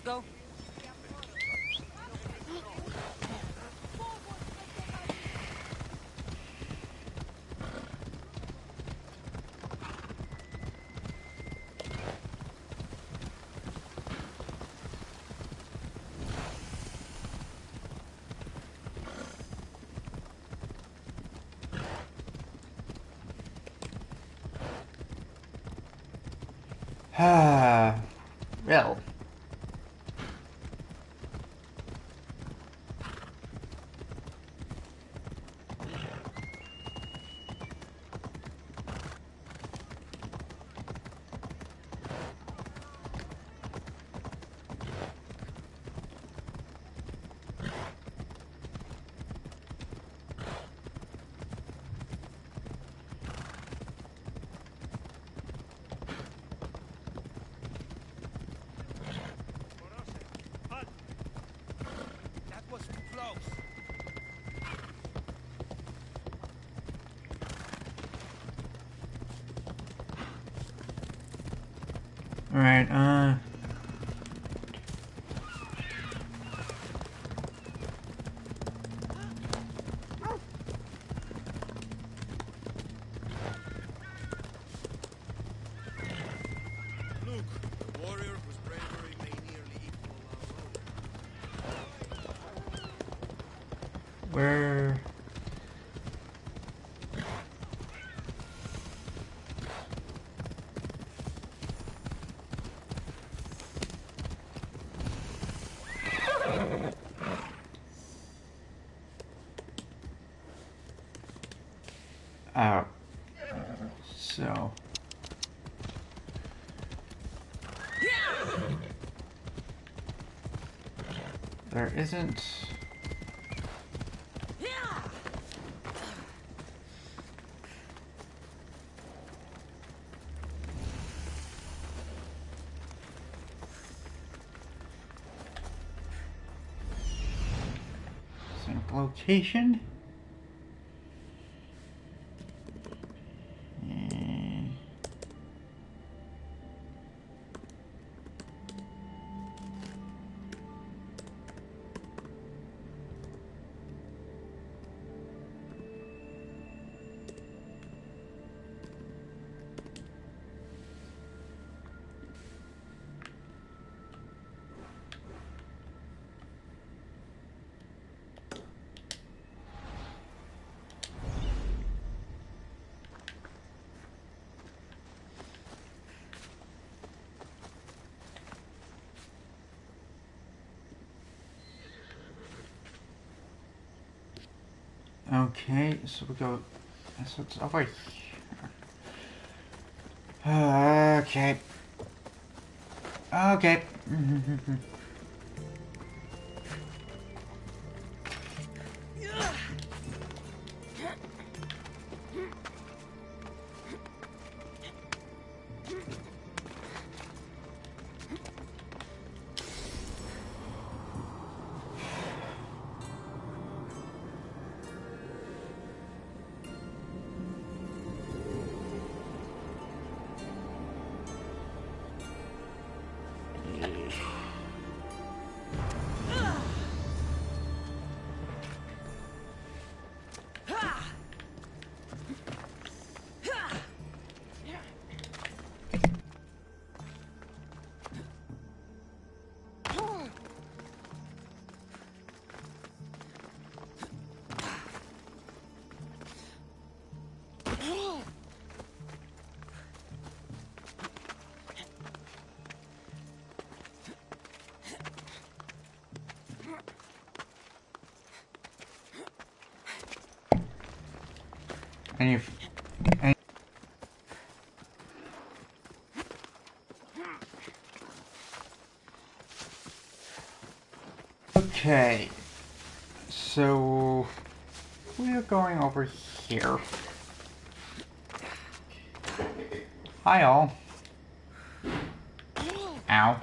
go. Well. Alright, Look, a warrior whose bravery may nearly equal our own. where... Oh. So... There isn't... location. Okay, so we go. So it's over here. Okay. Okay. And you. Okay, so we're going over here. Hi all. Ow.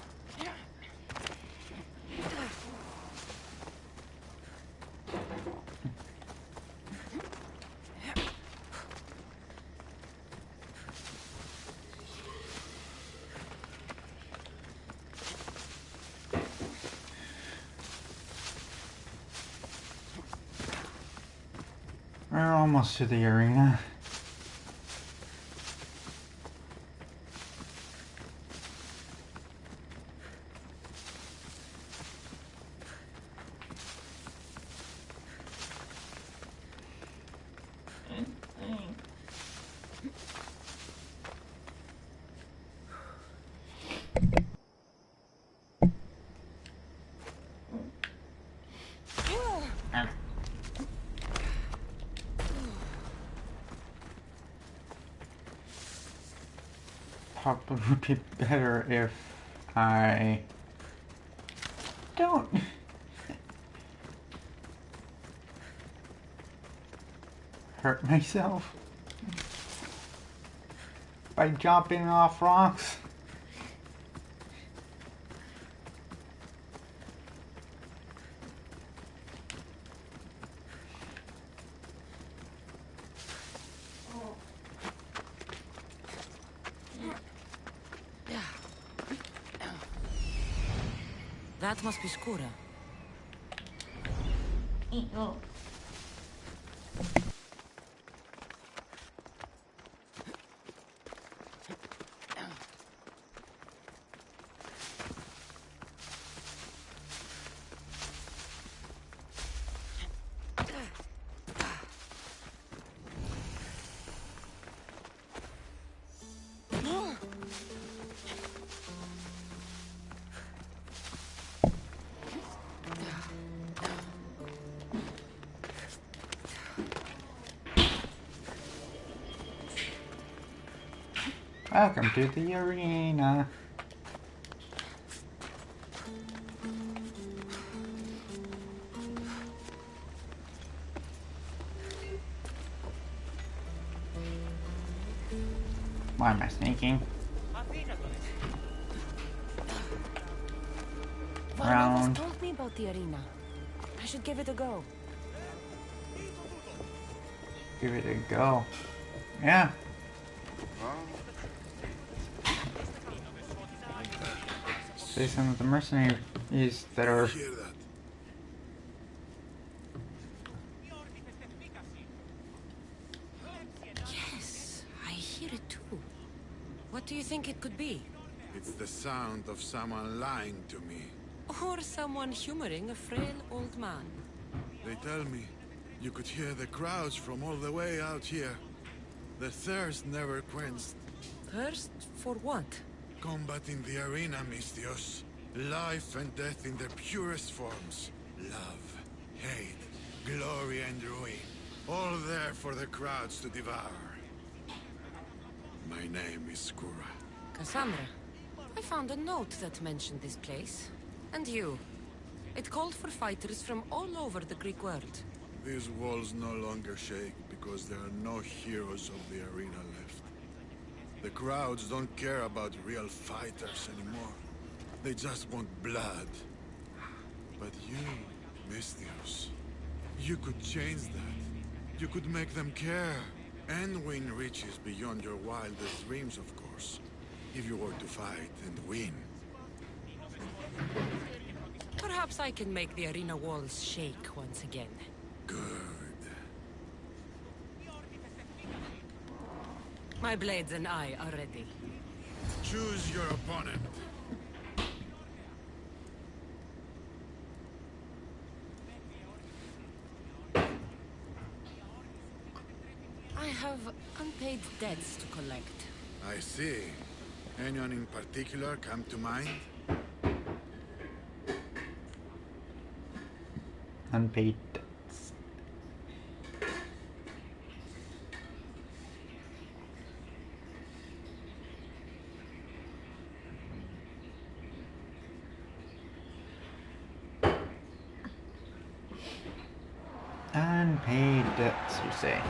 We're almost to the arena. Probably would be better if I don't hurt myself by jumping off rocks. That must be Skura. Welcome to the arena. Why am I sneaking? Varnavas told me about the arena. I should give it a go. Give it a go. Yeah. See some of the mercenaries that are Hear that? Yes, I hear it too. What do you think it could be? It's the sound of someone lying to me. Or someone humoring a frail old man. They tell me you could hear the crowds from all the way out here. The thirst never quenched. Thirst for what? Combat in the arena, Mistios. Life and death in their purest forms. Love, hate, glory and ruin. All there for the crowds to devour. My name is Skura. Cassandra. I found a note that mentioned this place. And you. It called for fighters from all over the Greek world. These walls no longer shake because there are no heroes of the arena left. The crowds don't care about real fighters anymore. They just want blood. But you, Mistios, you could change that. You could make them care. And win riches beyond your wildest dreams, of course. If you were to fight and win. Perhaps I can make the arena walls shake once again. Good. My blades and I are ready. Choose your opponent. I have unpaid debts to collect. I see. Anyone in particular come to mind? unpaid debts. Unpaid debts, you say?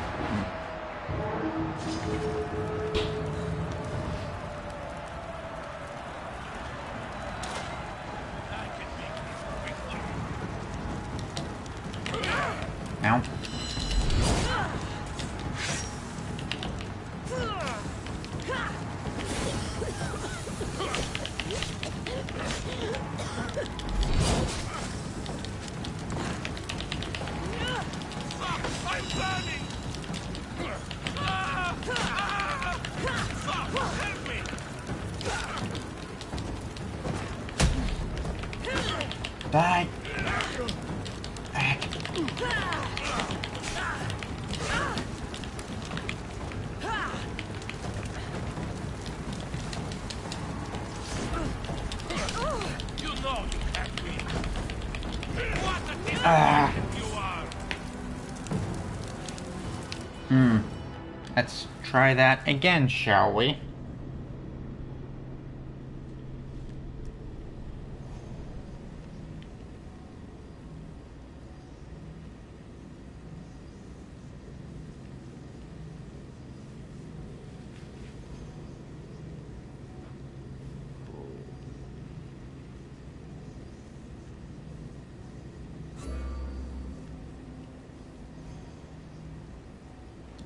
Ow. I'm burning! Let's try that again, shall we?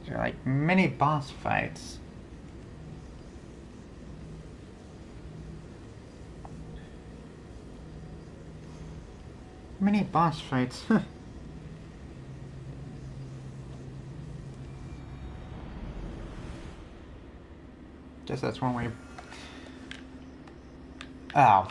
They're like mini boss fights. Mini boss fights. Guess that's one way. Oh.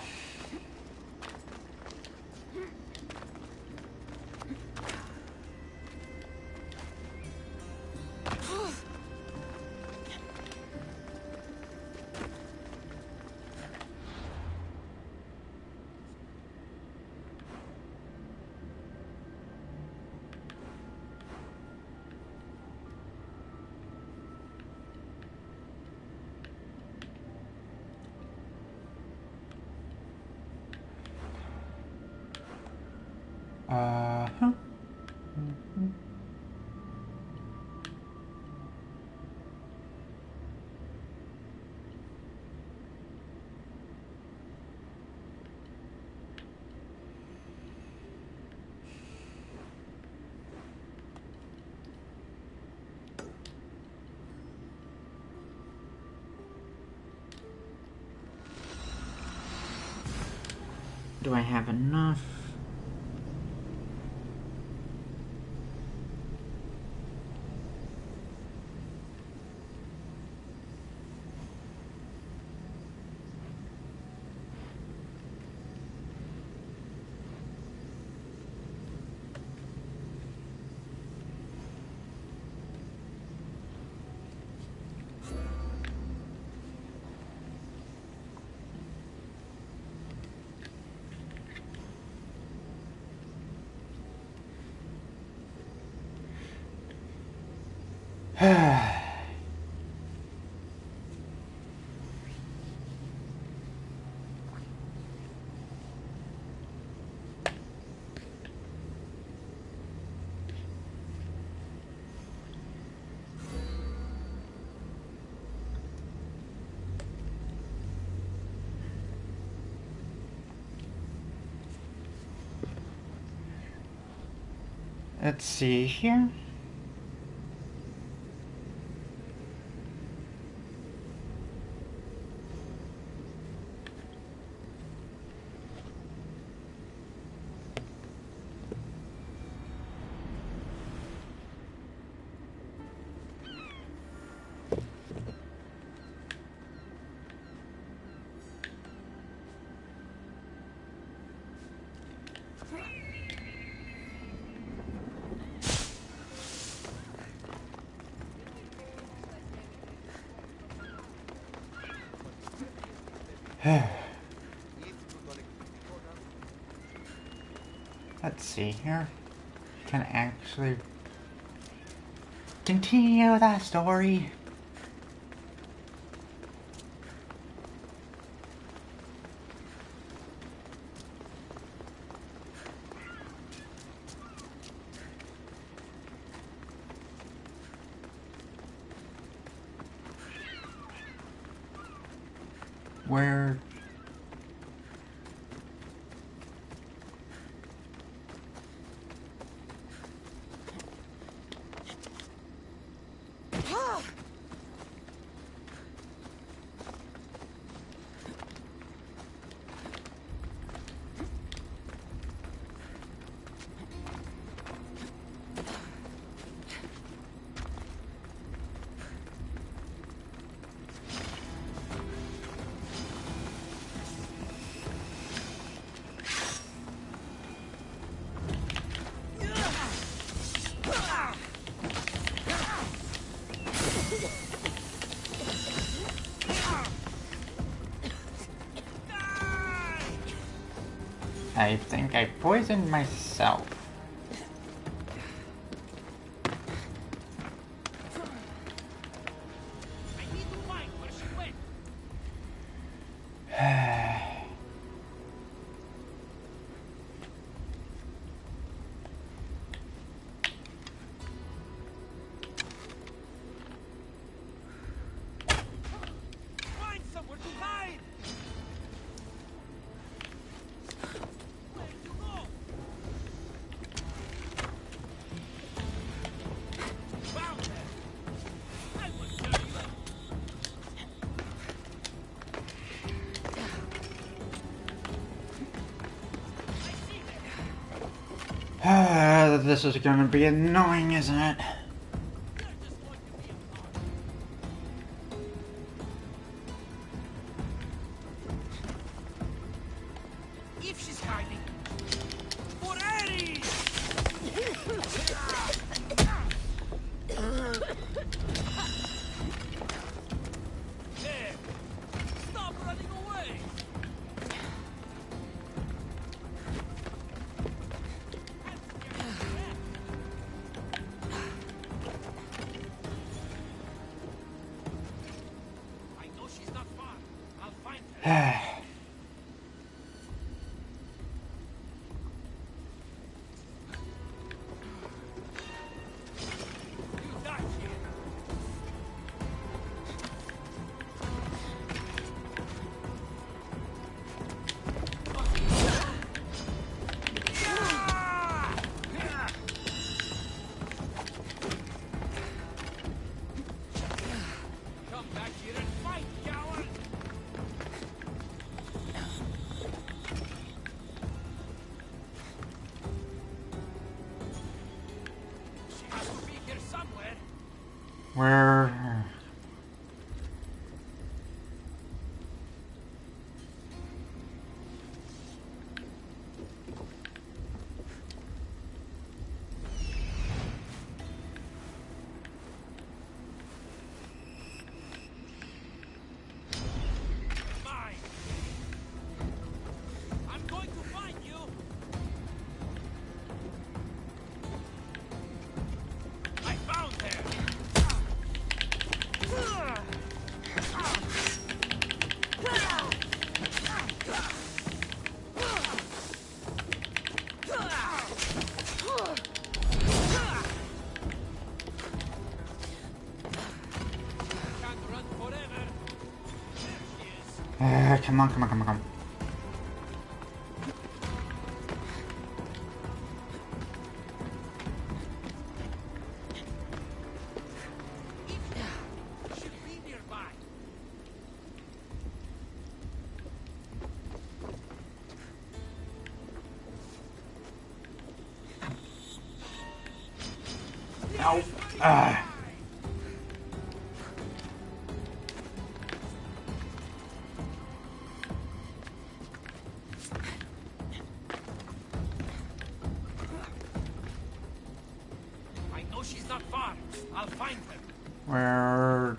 Do I have enough? Let's see here. Let's see here. Can I actually continue that story? Where? I think I poisoned myself. I need to find where she went. Find somewhere to hide. Where to go? Found her. I will tell you. This is gonna be annoying, isn't it? If she's hiding, for Ares! There! Stop running away! I know she's not far. I'll find her. You die here. Come back here and fight, coward! She has to be here somewhere. Where? Mine. I'm going to find you. I found her. Can't run forever. There she is. Come on, come on, come on, come on. Should be nearby. No. Ah. I know she's not far. I'll find her. Where?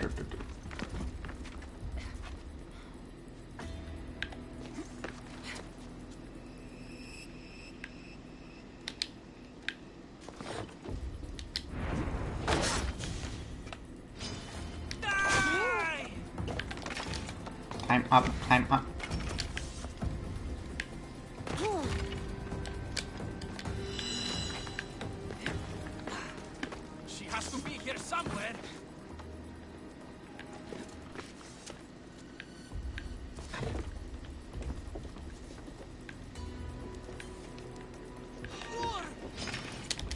Die! I'm up. I'm up. She has to be here somewhere.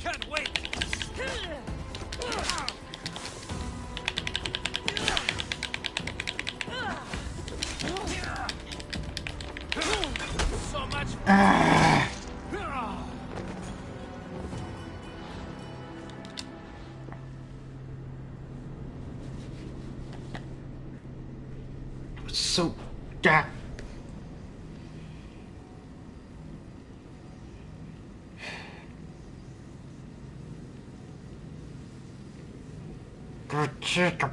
Can't wait. So much. So, God. Good chicken.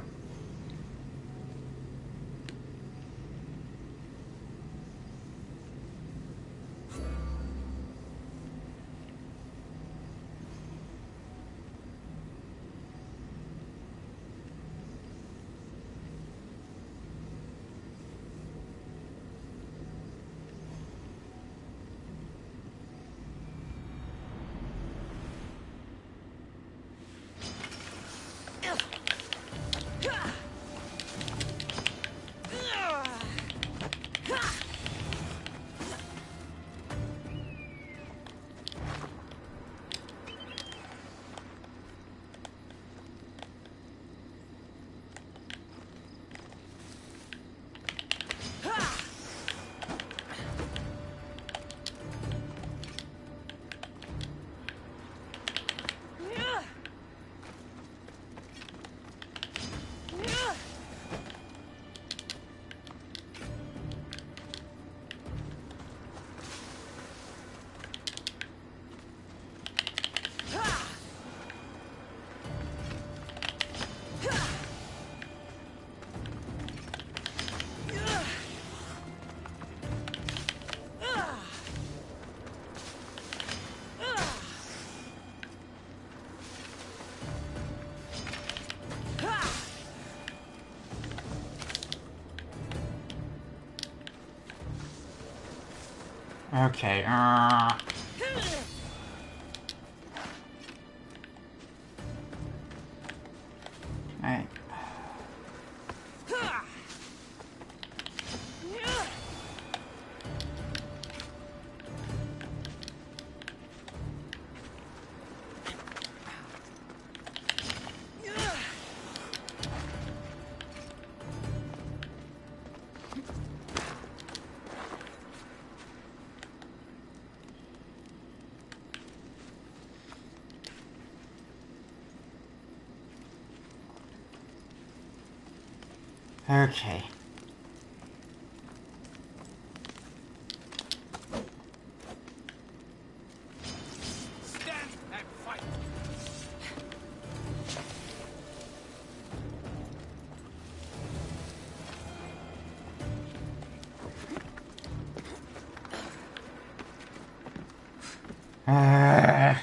Okay, Alright. Okay. Stand and fight. Ah.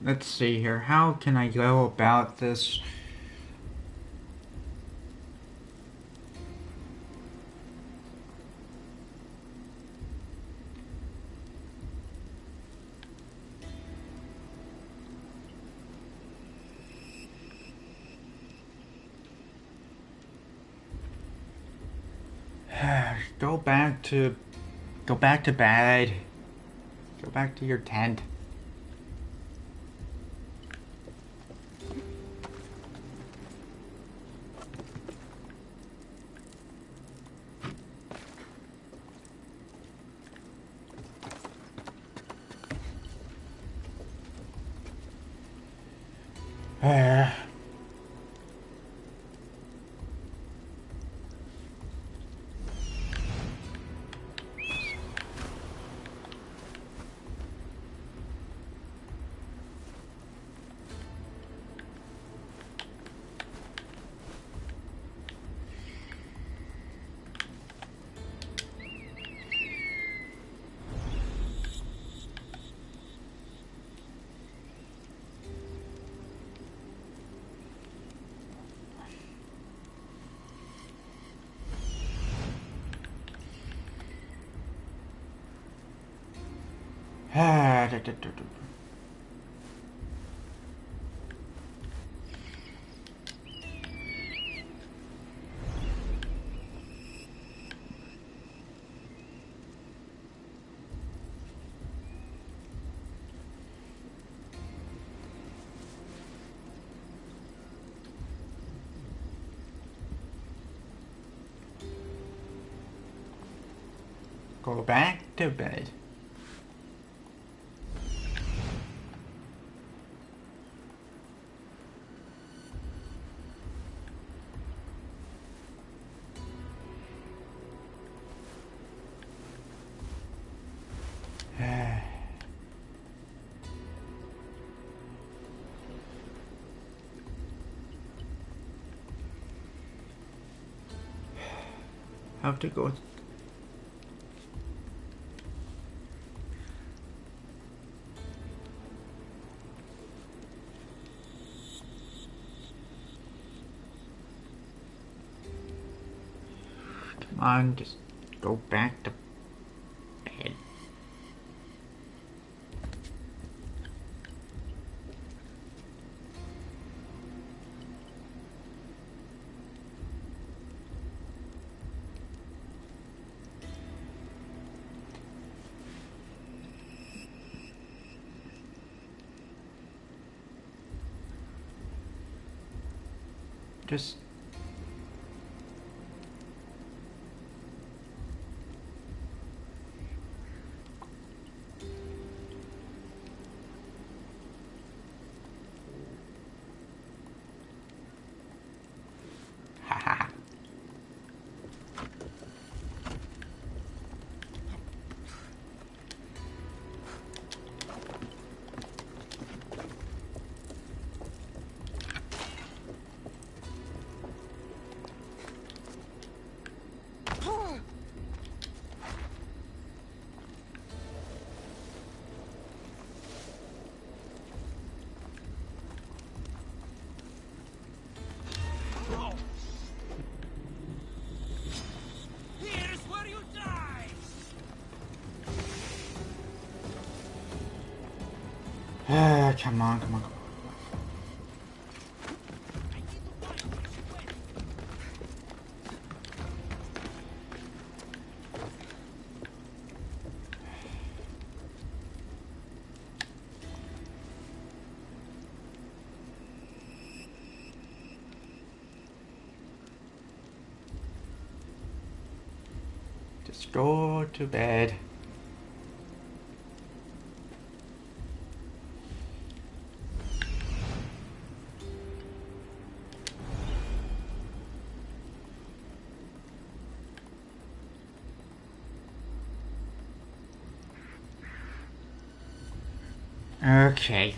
Let's see here. How can I go about this? Go back to bed. Go back to your tent. Go back to bed. Have to go. Come on, just go back to bed. Just come on, come on. Just go to bed. Okay,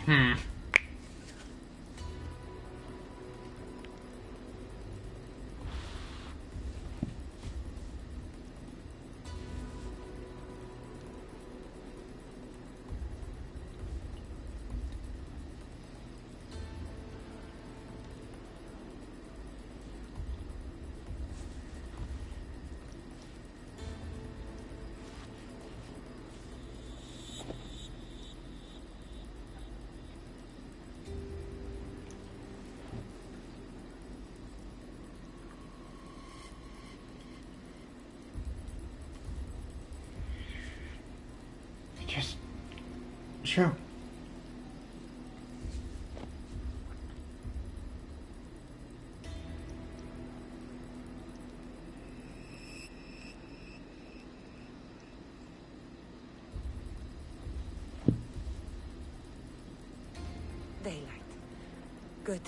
just sure. Daylight. Good.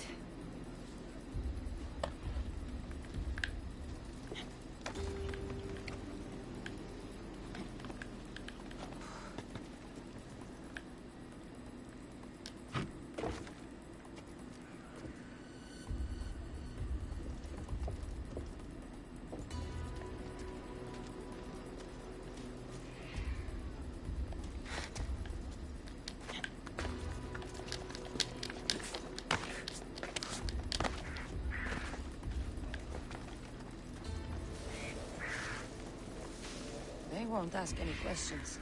They won't ask any questions.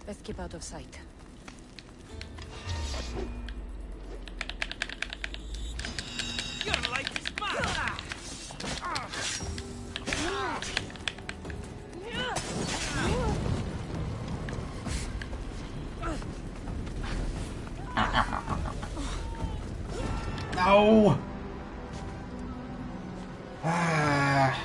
Let's keep out of sight. Your life is mine! No. Ah.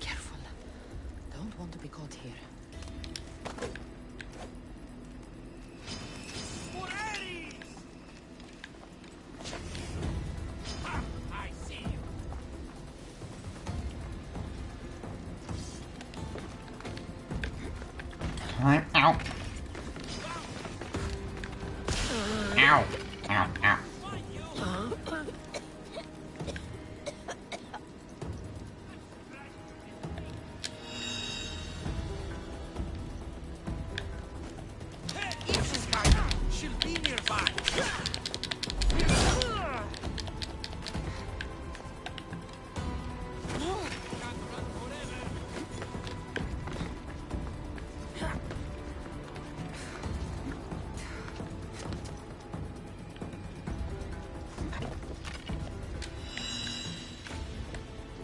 Careful. Don't want to be caught here. For Ares! Ha! I see you. I'm out. Ow. Ow. Ow. Find you! Hey, if she's coming, she'll be nearby. Can't run forever.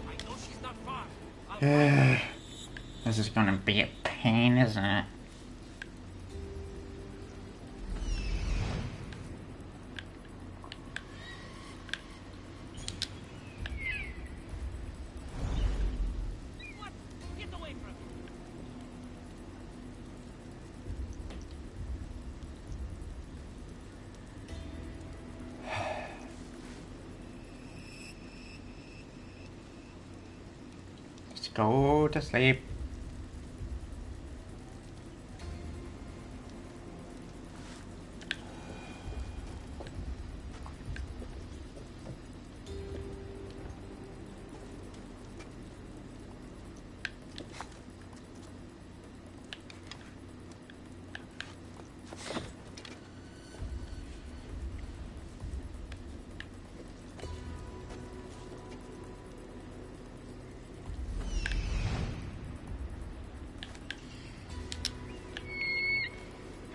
I know she's not far. I'll This is gonna be a pain, isn't it? go to sleep.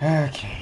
Okay.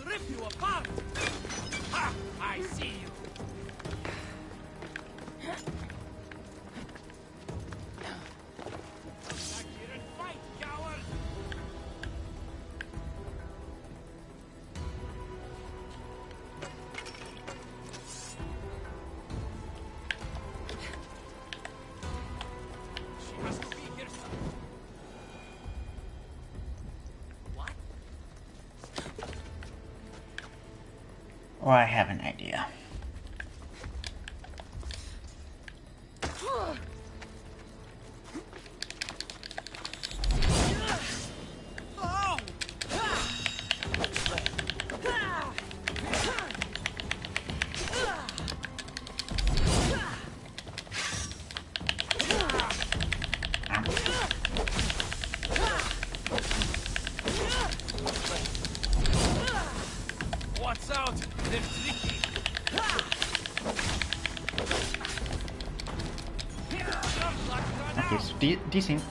Rip you apart! Ha! I see you! Back here and fight, coward! She has to be here somewhere. What? Oh, I have an idea. What's out? They're tricky. Okay, so decent.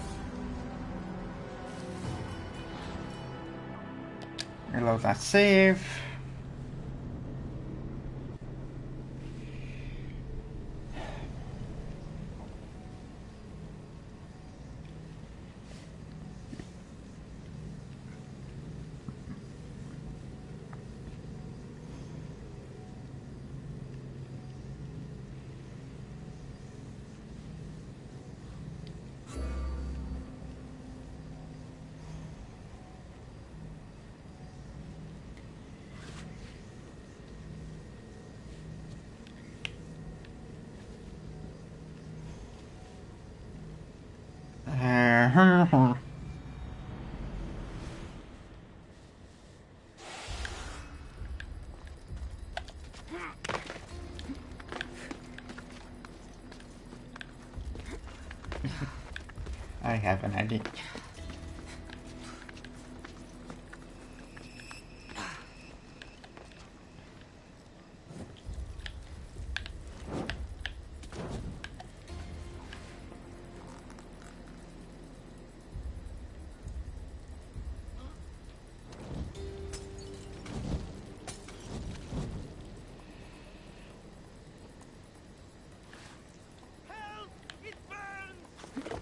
Reload that save. I have an idea. Help! It burns!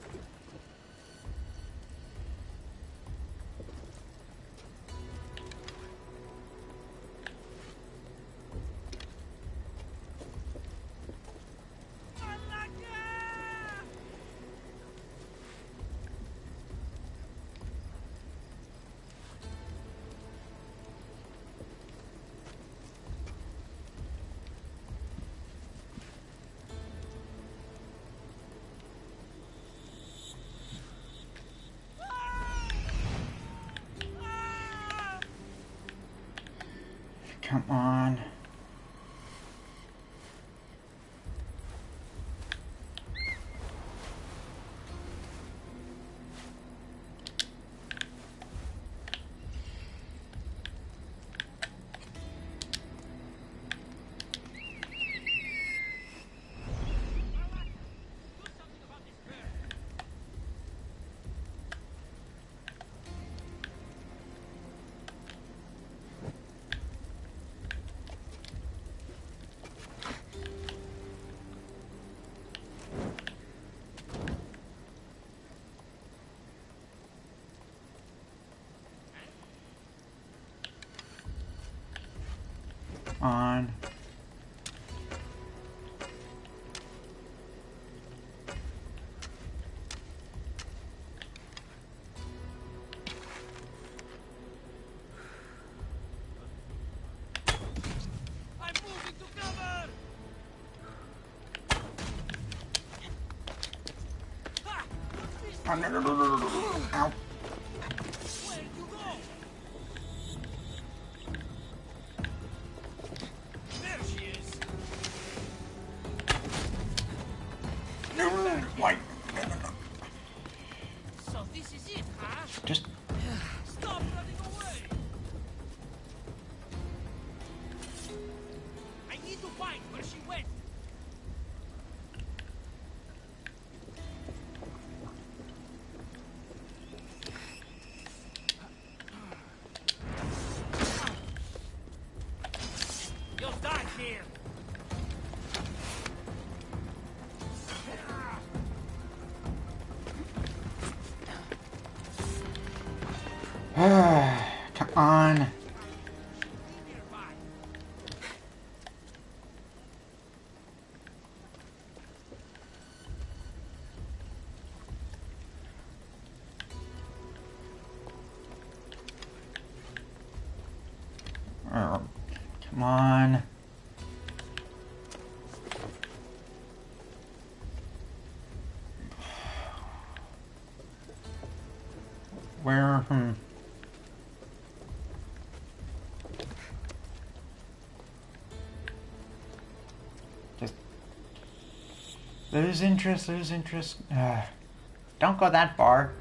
Come on. on. I'm moving to cover! Ha! What's this? Oh, no. Ow. Where'd you go? There she is. Why? So this is it, huh? Just Stop running away! I need to find where she went. You'll die here. come on. Nearby. Come on. Where? Just lose interest. Don't go that far.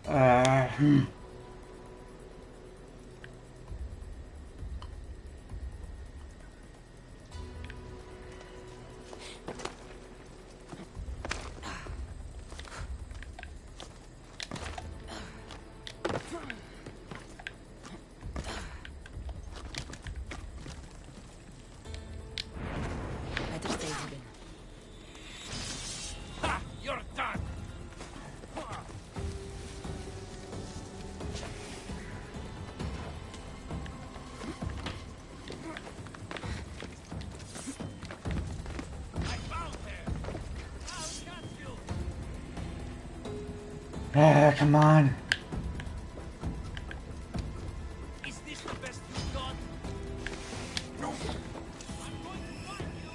Huh? Hmm. Better stay hidden. Ha! You're done. I found her. I'll catch you. Come on. Is this the best you've got? No. I'm going to find you.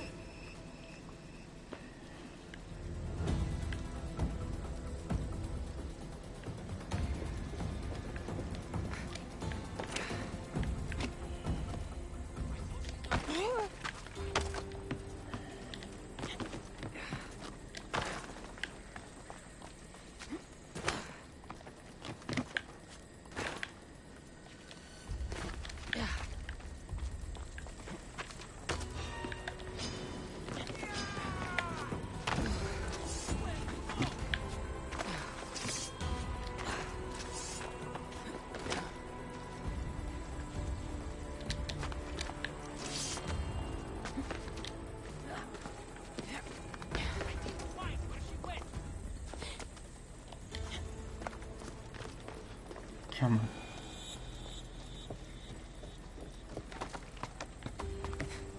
Come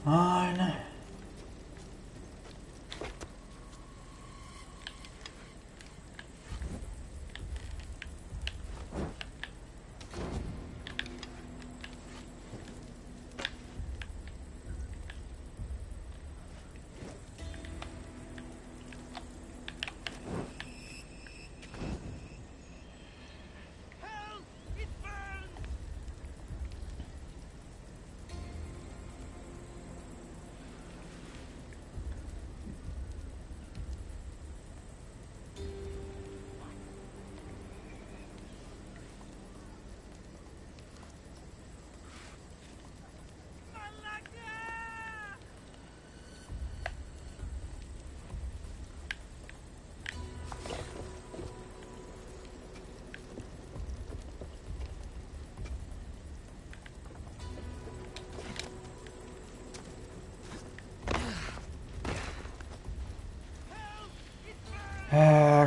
on.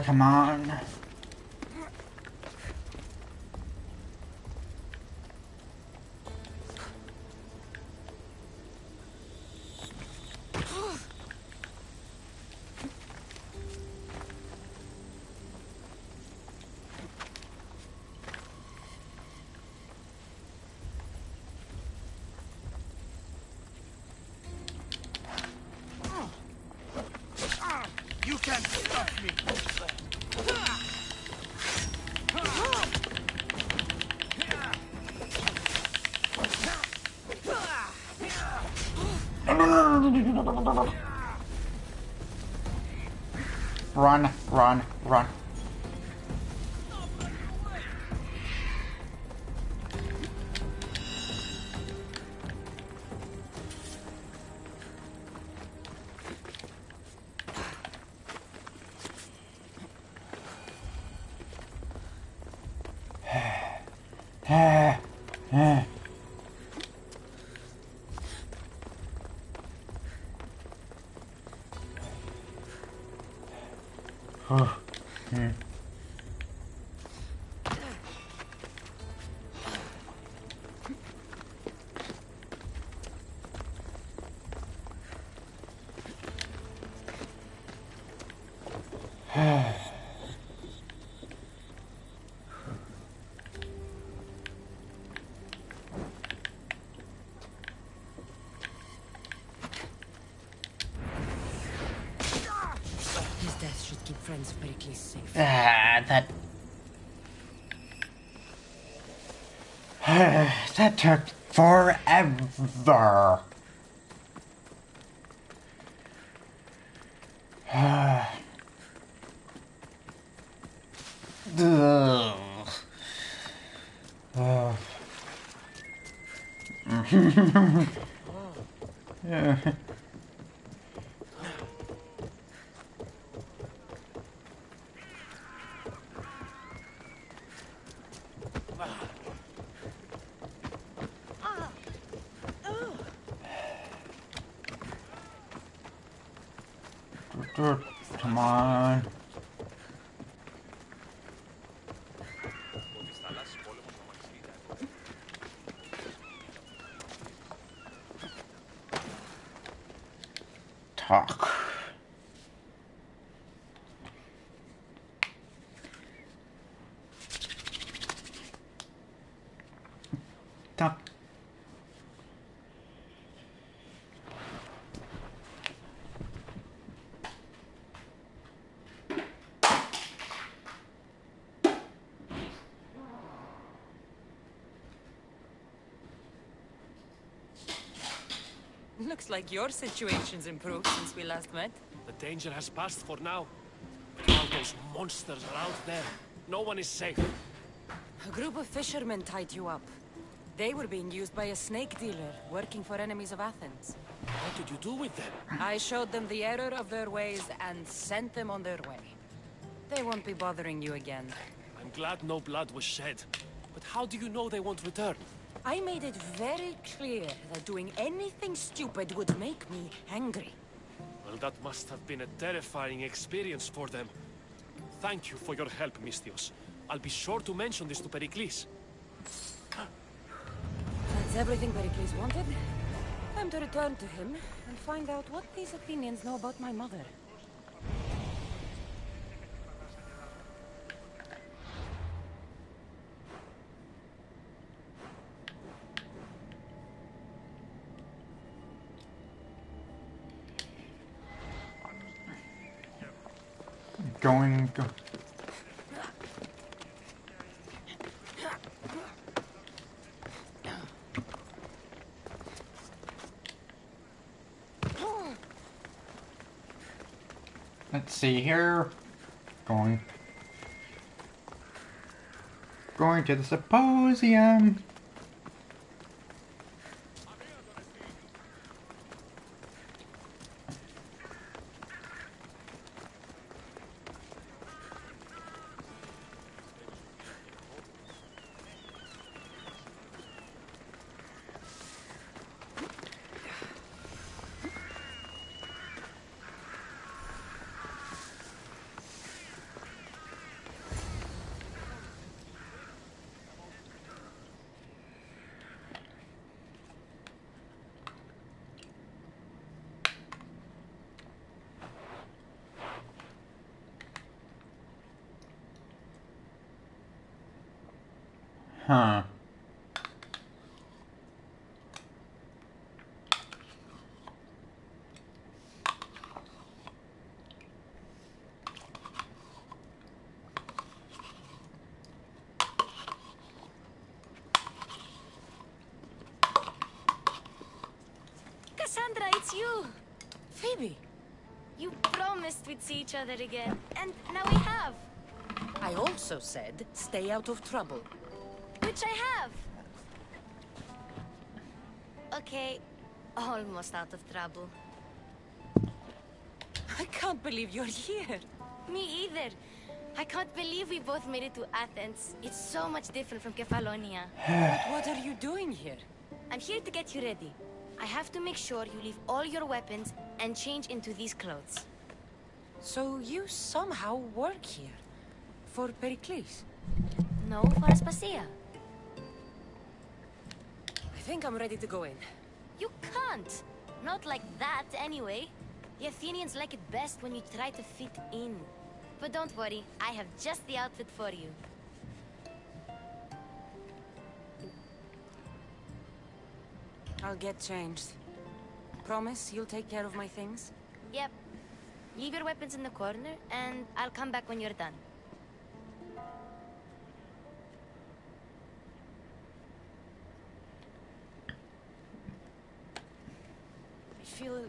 Come on. You can't stop me! Run, run, run. His death should keep friends of Pericles safe. That that took forever. Yeah. Come on. Talk. Talk. Looks like your situation's improved since we last met. The danger has passed for now. But all those monsters are out there. No one is safe. A group of fishermen tied you up. They were being used by a snake dealer working for enemies of Athens. What did you do with them? I showed them the error of their ways and sent them on their way. They won't be bothering you again. I'm glad no blood was shed. But how do you know they won't return? I made it very clear that doing anything stupid would make me angry. Well, that must have been a terrifying experience for them. Thank you for your help, Mystios. I'll be sure to mention this to Pericles. That's everything Pericles wanted. Time to return to him and find out what these Athenians know about my mother. Go. Let's see here. Going to the symposium. Huh. Cassandra, it's you! Phoebe! You promised we'd see each other again, and now we have. I also said, stay out of trouble. Which I have. Okay, almost out of trouble. I can't believe you're here. Me either. I can't believe we both made it to Athens. It's so much different from Kefalonia. What are you doing here? I'm here to get you ready. I have to make sure you leave all your weapons and change into these clothes. So you somehow work here? For Pericles? No, for Aspasia. I think I'm ready to go in. You can't. Not like that, anyway. The Athenians like it best when you try to fit in. But don't worry, I have just the outfit for you. I'll get changed. Promise you'll take care of my things? Yep. Leave your weapons in the corner, and I'll come back when you're done. I feel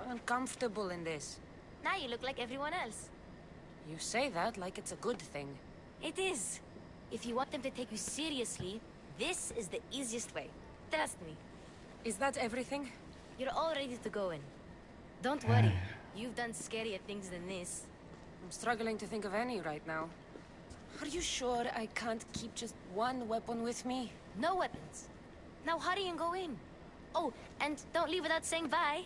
uncomfortable in this. Now you look like everyone else. You say that like it's a good thing. It is. If you want them to take you seriously, this is the easiest way. Trust me. Is that everything? You're all ready to go in. Don't worry. You've done scarier things than this. I'm struggling to think of any right now. Are you sure I can't keep just one weapon with me? No weapons. Now hurry and go in. Oh, and don't leave without saying bye.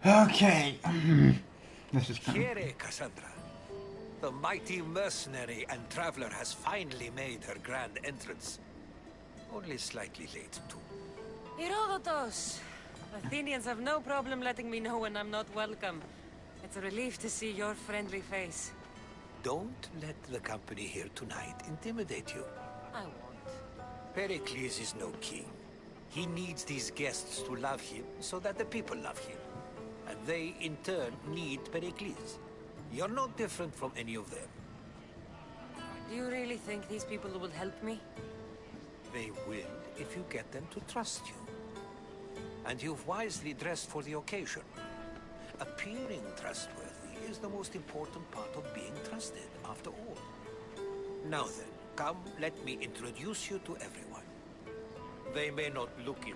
Okay. This is kind of... Here, Cassandra. The mighty mercenary and traveler has finally made her grand entrance. Only slightly late, too. Herodotus! Athenians have no problem letting me know when I'm not welcome. It's a relief to see your friendly face. Don't let the company here tonight intimidate you. I won't. Pericles is no king. He needs these guests to love him so that the people love him. And they, in turn, need Pericles. You're no different from any of them. Do you really think these people will help me? They will if you get them to trust you. And you've wisely dressed for the occasion. Appearing trustworthy is the most important part of being trusted, after all. Now then, come, let me introduce you to everyone. They may not look it,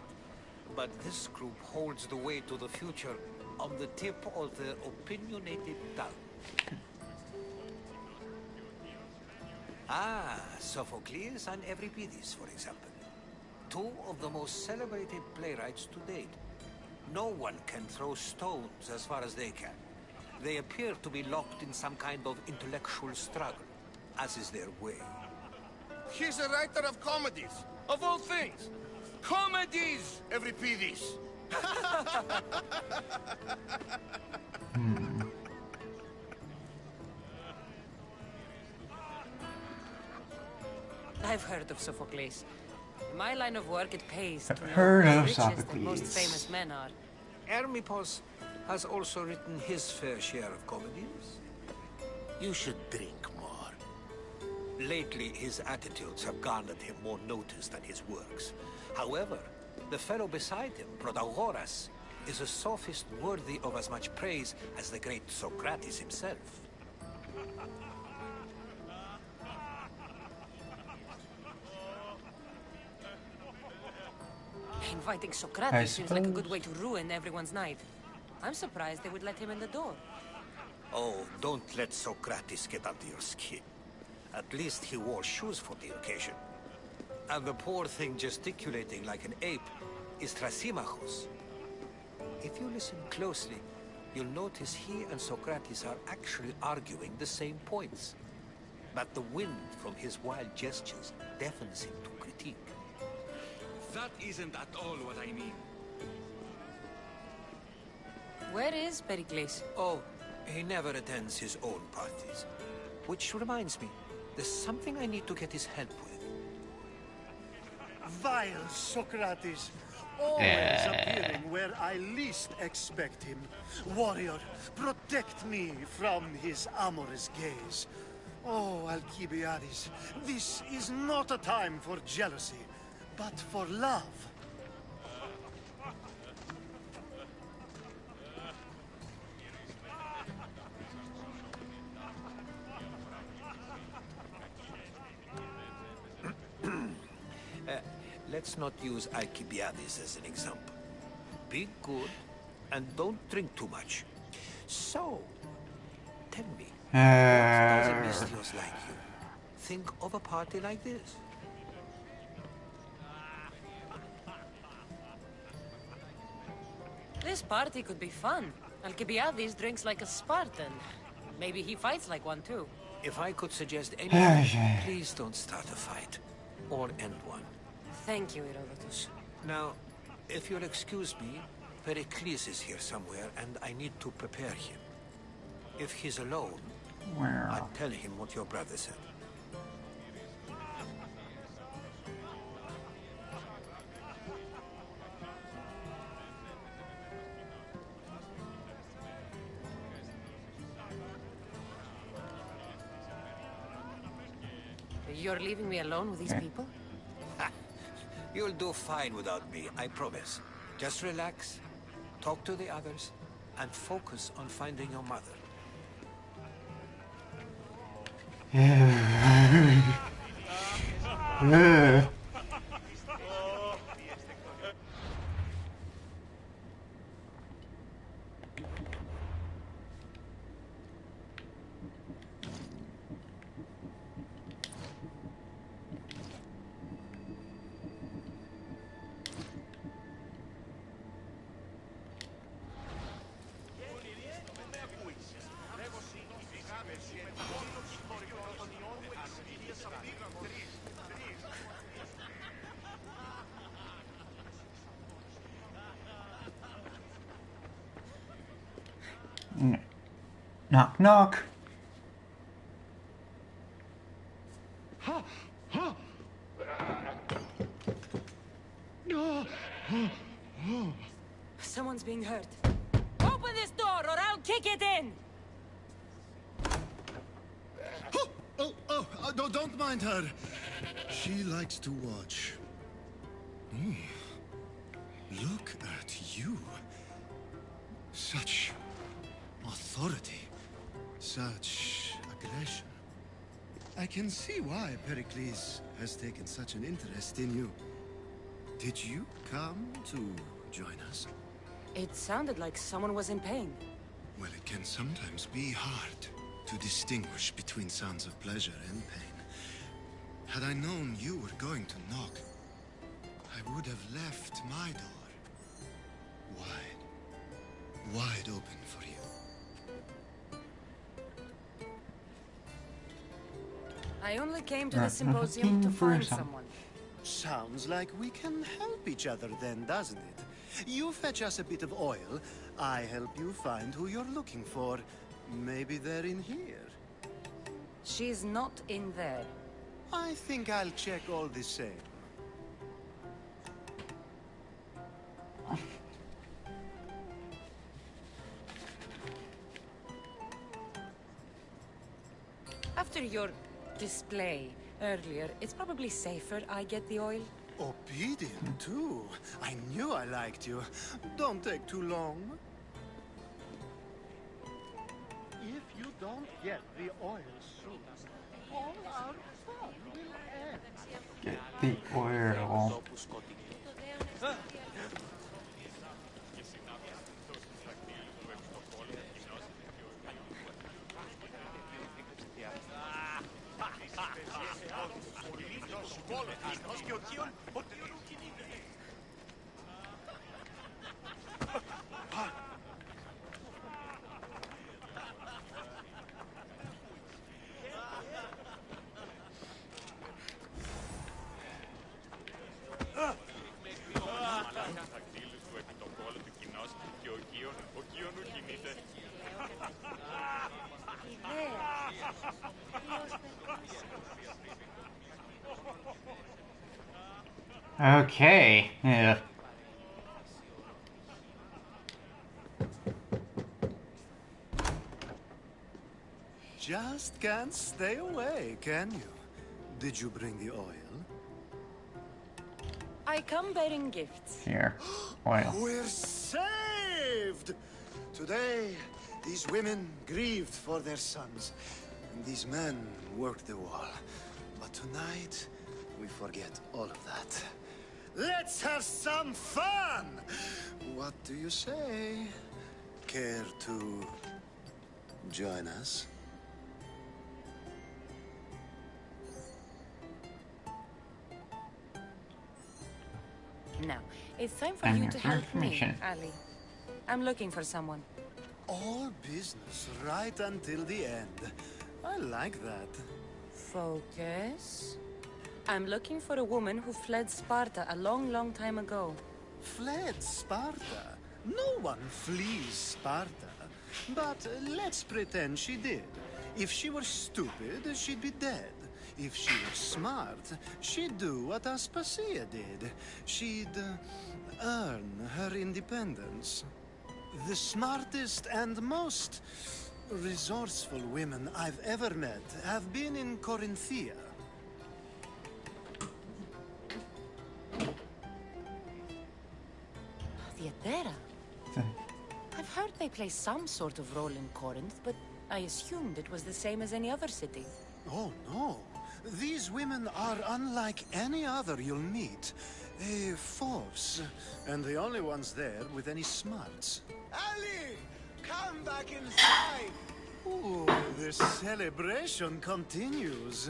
but this group holds the way to the future on the tip of their opinionated tongue. Sophocles and Euripides, for example. Two of the most celebrated playwrights to date. No one can throw stones as far as they can. They appear to be locked in some kind of intellectual struggle, as is their way. He's a writer of comedies, of all things. Comedies, Euripides. I've heard of Sophocles. In my line of work, it pays to I've know heard who the of richest and most Sophocles. famous men are. Hermippos has also written his fair share of comedies. You should drink more. Lately, his attitudes have garnered him more notice than his works. However, the fellow beside him, Protagoras, is a sophist worthy of as much praise as the great Socrates himself. Inviting Socrates seems like a good way to ruin everyone's night. I'm surprised they would let him in the door. Oh, don't let Socrates get under your skin. At least he wore shoes for the occasion. And the poor thing gesticulating like an ape is Thrasymachus. If you listen closely, you'll notice he and Socrates are actually arguing the same points. But the wind from his wild gestures deafens him to critique. That isn't at all what I mean. Where is Pericles? Oh, he never attends his own parties. Which reminds me, there's something I need to get his help with. Vile Socrates, always appearing where I least expect him. Warrior, protect me from his amorous gaze. Oh, Alcibiades, this is not a time for jealousy, but for love. Let's not use Alcibiades as an example. Be good, and don't drink too much. So, tell me, what does a Mystios like you think of a party like this? This party could be fun. Alcibiades drinks like a Spartan. Maybe he fights like one too. If I could suggest anything, please don't start a fight. Or end one. Thank you, Herodotus. Now, if you'll excuse me, Pericles is here somewhere, and I need to prepare him. If he's alone, I'll tell him what your brother said. You're leaving me alone with these people? You'll do fine without me, I promise. Just relax, talk to the others, and focus on finding your mother. Knock, knock. Someone's being hurt. Open this door or I'll kick it in! Don't mind her. She likes to watch. Look at you. Such authority. Such aggression. I can see why Pericles has taken such an interest in you. Did you come to join us? It sounded like someone was in pain. Well, it can sometimes be hard to distinguish between sounds of pleasure and pain. Had I known you were going to knock, I would have left my door wide open for you. I only came to the symposium to find some. someone. Sounds like we can help each other then, doesn't it? You fetch us a bit of oil, I help you find who you're looking for. Maybe they're in here. She's not in there. I think I'll check all the same. After your display earlier, it's probably safer I get the oil. Obedient, too. I knew I liked you. Don't take too long. If you don't get the oil soon, all our fun will end. Get the oil. Okay. Yeah. Just can't stay away, can you? Did you bring the oil? I come bearing gifts. Here. Oil. We're saved! Today, these women grieved for their sons, and these men worked the wall. But tonight, we forget all of that. Let's have some fun! What do you say? Care to join us? Now, it's time for you to help me, Ali. I'm looking for someone. All business right until the end. I like that. Focus. I'm looking for a woman who fled Sparta a long, long time ago. Fled Sparta? No one flees Sparta. But let's pretend she did. If she were stupid, she'd be dead. If she were smart, she'd do what Aspasia did. She'd earn her independence. The smartest and most resourceful women I've ever met have been in Corinthia. Theatera? I've heard they play some sort of role in Corinth, but I assumed it was the same as any other city. Oh, no. These women are unlike any other you'll meet. A force, and the only ones there with any smarts. Ali! Come back inside! Ooh, the celebration continues.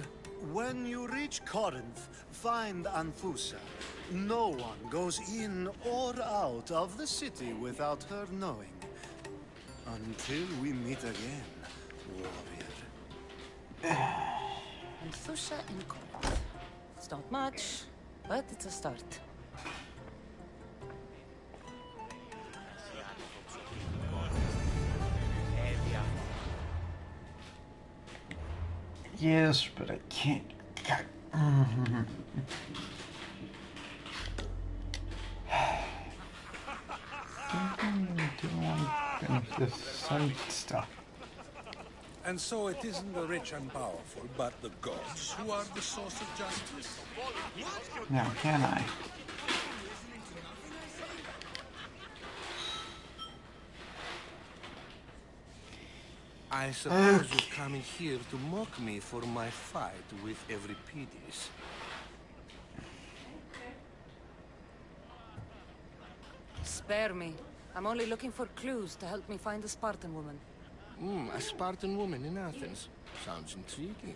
When you reach Corinth, find Anfusa. No one goes in or out of the city without her knowing. Until we meet again, warrior. Anfusa in Corinth. It's not much, but it's a start. Yes, but I can't. Finish this sun stuff. And so it isn't the rich and powerful, but the gods who are the source of justice? Now, can I? I suppose you're coming here to mock me for my fight with Euripides. Spare me. I'm only looking for clues to help me find a Spartan woman. A Spartan woman in Athens. Sounds intriguing.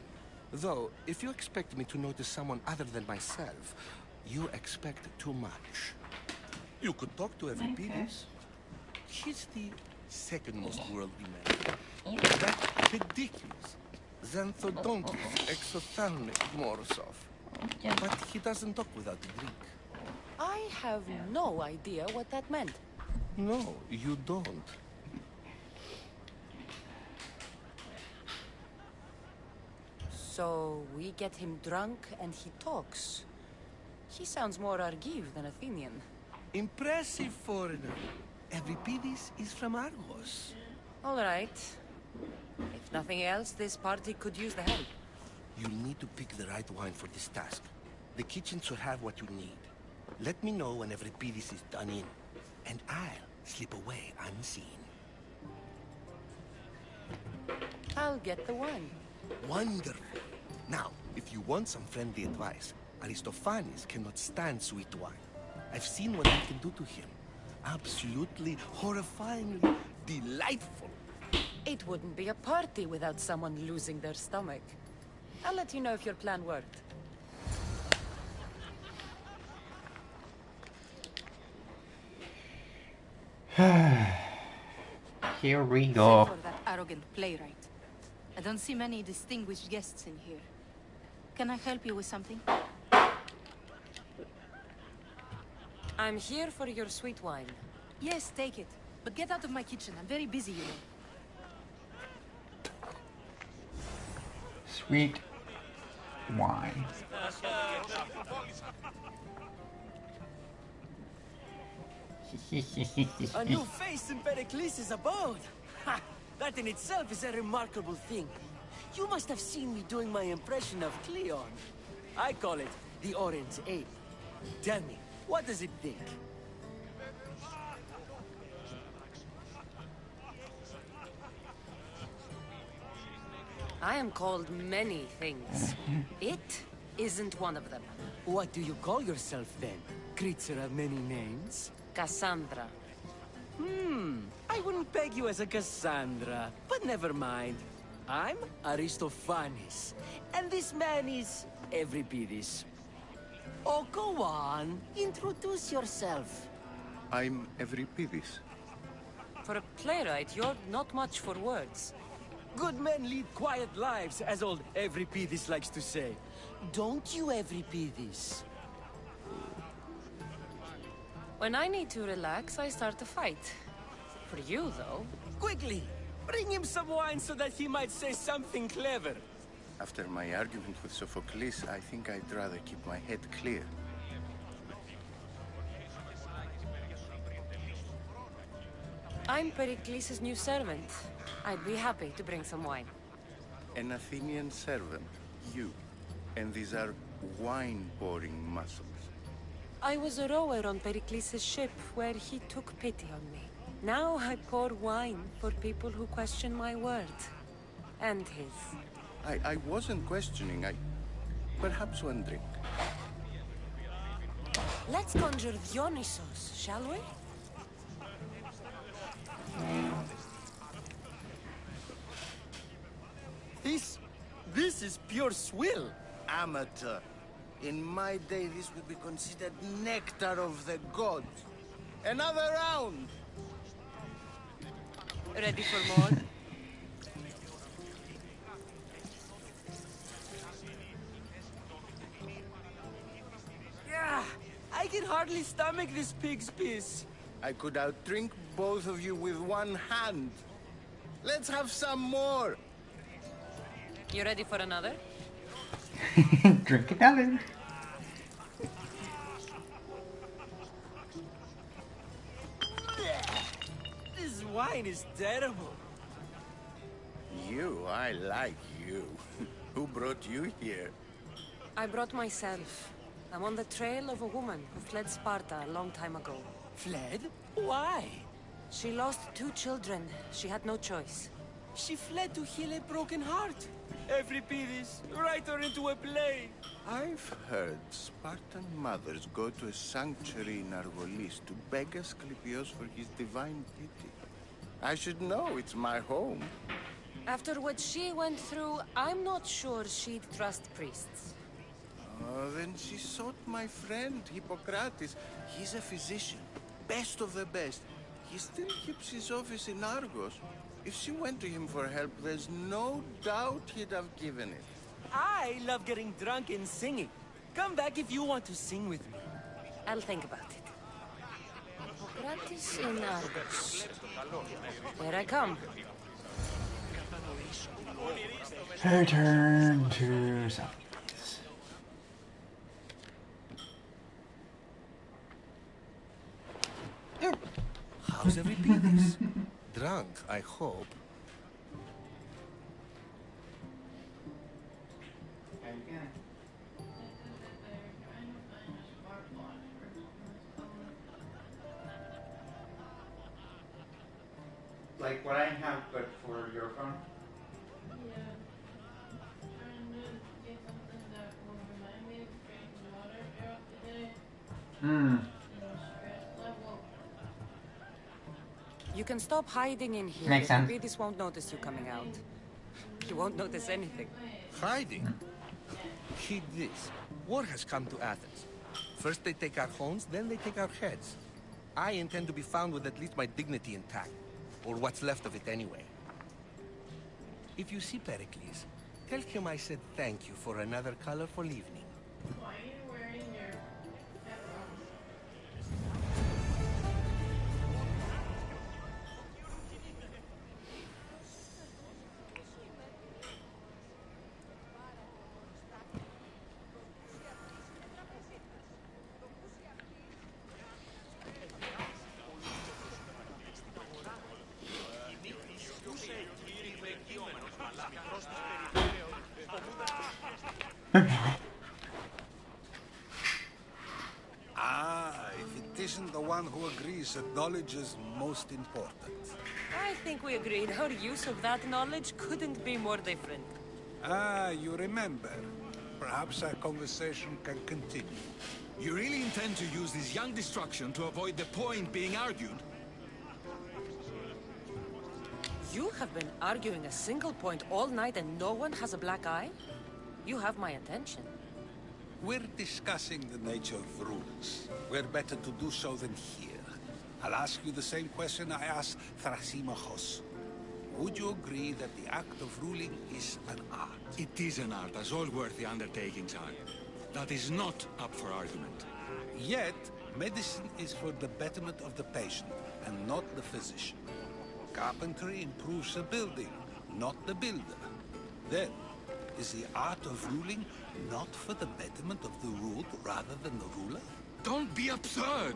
Though, if you expect me to notice someone other than myself, you expect too much. You could talk to Euripides. He's the second most worldly man. That's ridiculous. Xanthodontis exophthalmic Morosov. But he doesn't talk without a drink. I have no idea what that meant. No, you don't. So we get him drunk and he talks. He sounds more Argiv than Athenian. Impressive foreigner. Euripides is from Argos. All right. If nothing else, this party could use the help. You'll need to pick the right wine for this task. The kitchen should have what you need. Let me know when Euripides is done in, and I'll slip away unseen. I'll get the wine. Wonderful. Now, if you want some friendly advice, Aristophanes cannot stand sweet wine. I've seen what I can do to him. Absolutely, horrifyingly delightful. It wouldn't be a party without someone losing their stomach. I'll let you know if your plan worked. Here we go. For that arrogant playwright. I don't see many distinguished guests in here. Can I help you with something? I'm here for your sweet wine. Yes, take it. But get out of my kitchen. I'm very busy, you know. Sweet wine. A new face in Pericles' abode! Ha! That in itself is a remarkable thing. You must have seen me doing my impression of Cleon. I call it the Orange Ape. Tell me, what does it think? I am called many things. It isn't one of them. What do you call yourself then? Creature of many names? Cassandra. I wouldn't peg you as a Cassandra, but never mind. I'm Aristophanes, and this man is Euripides. Oh, go on. Introduce yourself. I'm Euripides. For a playwright, you're not much for words. Good men lead quiet lives, as old Euripides likes to say. Don't you, Euripides? When I need to relax, I start a fight. For you, though... Quickly! Bring him some wine so that he might say something clever. After my argument with Sophocles, I think I'd rather keep my head clear. I'm Pericles' new servant. I'd be happy to bring some wine. An Athenian servant, you. And these are wine-pouring muscles. I was a rower on Pericles' ship where he took pity on me. Now I pour wine for people who question my word. And his. I wasn't questioning, perhaps one drink. Let's conjure Dionysos, shall we? This is pure swill. Amateur. In my day, this would be considered nectar of the gods. Another round! Ready for more? Yeah, I can hardly stomach this pig's piss. I could outdrink both of you with one hand. Let's have some more! You ready for another? Drink another. This wine is terrible. You, I like you. Who brought you here? I brought myself. I'm on the trail of a woman who fled Sparta a long time ago. Fled? Why? She lost 2 children. She had no choice. She fled to heal a broken heart. Euripides, write her into a play. I've heard Spartan mothers go to a sanctuary in Argolis to beg Asclepios for his divine pity. I should know, it's my home. After what she went through, I'm not sure she'd trust priests. Oh, then she sought my friend, Hippocrates. He's a physician, best of the best. He still keeps his office in Argos. If she went to him for help, there's no doubt he'd have given it. I love getting drunk and singing. Come back if you want to sing with me. I'll think about it. Hippocrates in Argos. Here I come. Return to South. How's Euripides? Drunk, I hope. Like what I have, but for your phone? You can stop hiding in here. Makes sense. Euripides won't notice you coming out. He won't notice anything. Hiding? Heed this. War has come to Athens. First they take our homes, then they take our heads. I intend to be found with at least my dignity intact. Or what's left of it anyway. If you see Pericles, tell him I said thank you for another colorful evening. Why are you wearing your headphones? If it isn't the one who agrees that knowledge is most important. I think we agreed our use of that knowledge couldn't be more different. You remember. Perhaps our conversation can continue. You really intend to use this young destruction to avoid the point being argued? You have been arguing a single point all night and no one has a black eye? You have my attention. We're discussing the nature of rules. Where better to do so than here? I'll ask you the same question I asked Thrasymachos. Would you agree that the act of ruling is an art? It is an art, as all worthy undertakings are. That is not up for argument. Yet, medicine is for the betterment of the patient, and not the physician. Carpentry improves a building, not the builder. Then, is the art of ruling not for the betterment of the ruled rather than the ruler? Don't be absurd!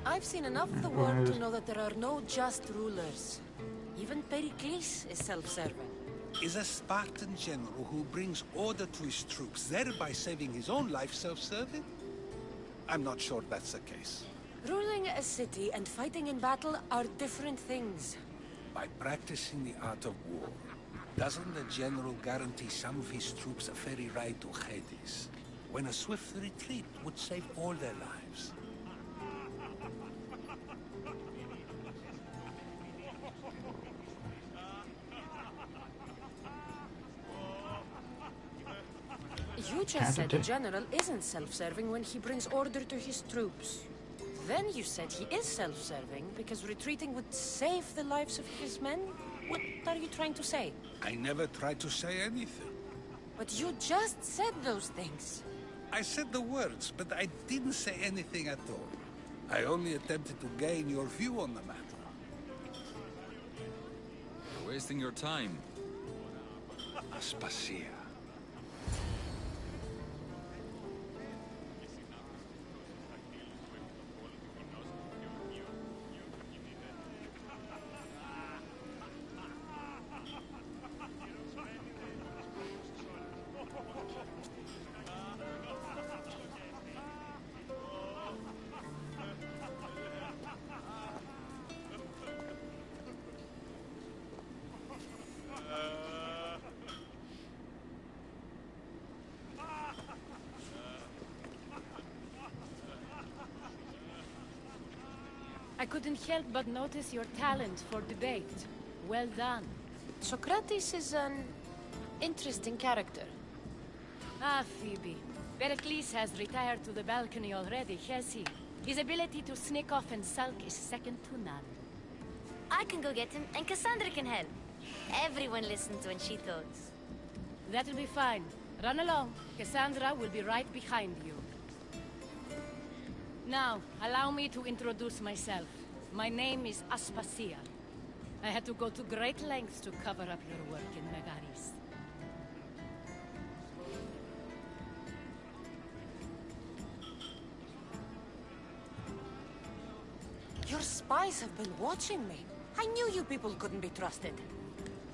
I've seen enough of the world to know that there are no just rulers. Even Pericles is self-serving. Is a Spartan general who brings order to his troops, thereby saving his own life, self-serving? I'm not sure that's the case. Ruling a city and fighting in battle are different things. By practicing the art of war, doesn't the general guarantee some of his troops a ferry ride to Hades, when a swift retreat would save all their lives? You just said the general isn't self-serving when he brings order to his troops. Then you said he is self-serving because retreating would save the lives of his men? What are you trying to say? I never tried to say anything. But you just said those things. I said the words, but I didn't say anything at all. I only attempted to gain your view on the matter. You're wasting your time. Aspasia. I couldn't help but notice your talent for debate. Well done. Socrates is an interesting character. Ah, Phebe. Pericles has retired to the balcony already, has he? His ability to sneak off and sulk is second to none. I can go get him, and Cassandra can help. Everyone listens when she talks. That'll be fine. Run along. Cassandra will be right behind you. Now, allow me to introduce myself. My name is Aspasia. I had to go to great lengths to cover up your work in Megaris. Your spies have been watching me. I knew you people couldn't be trusted.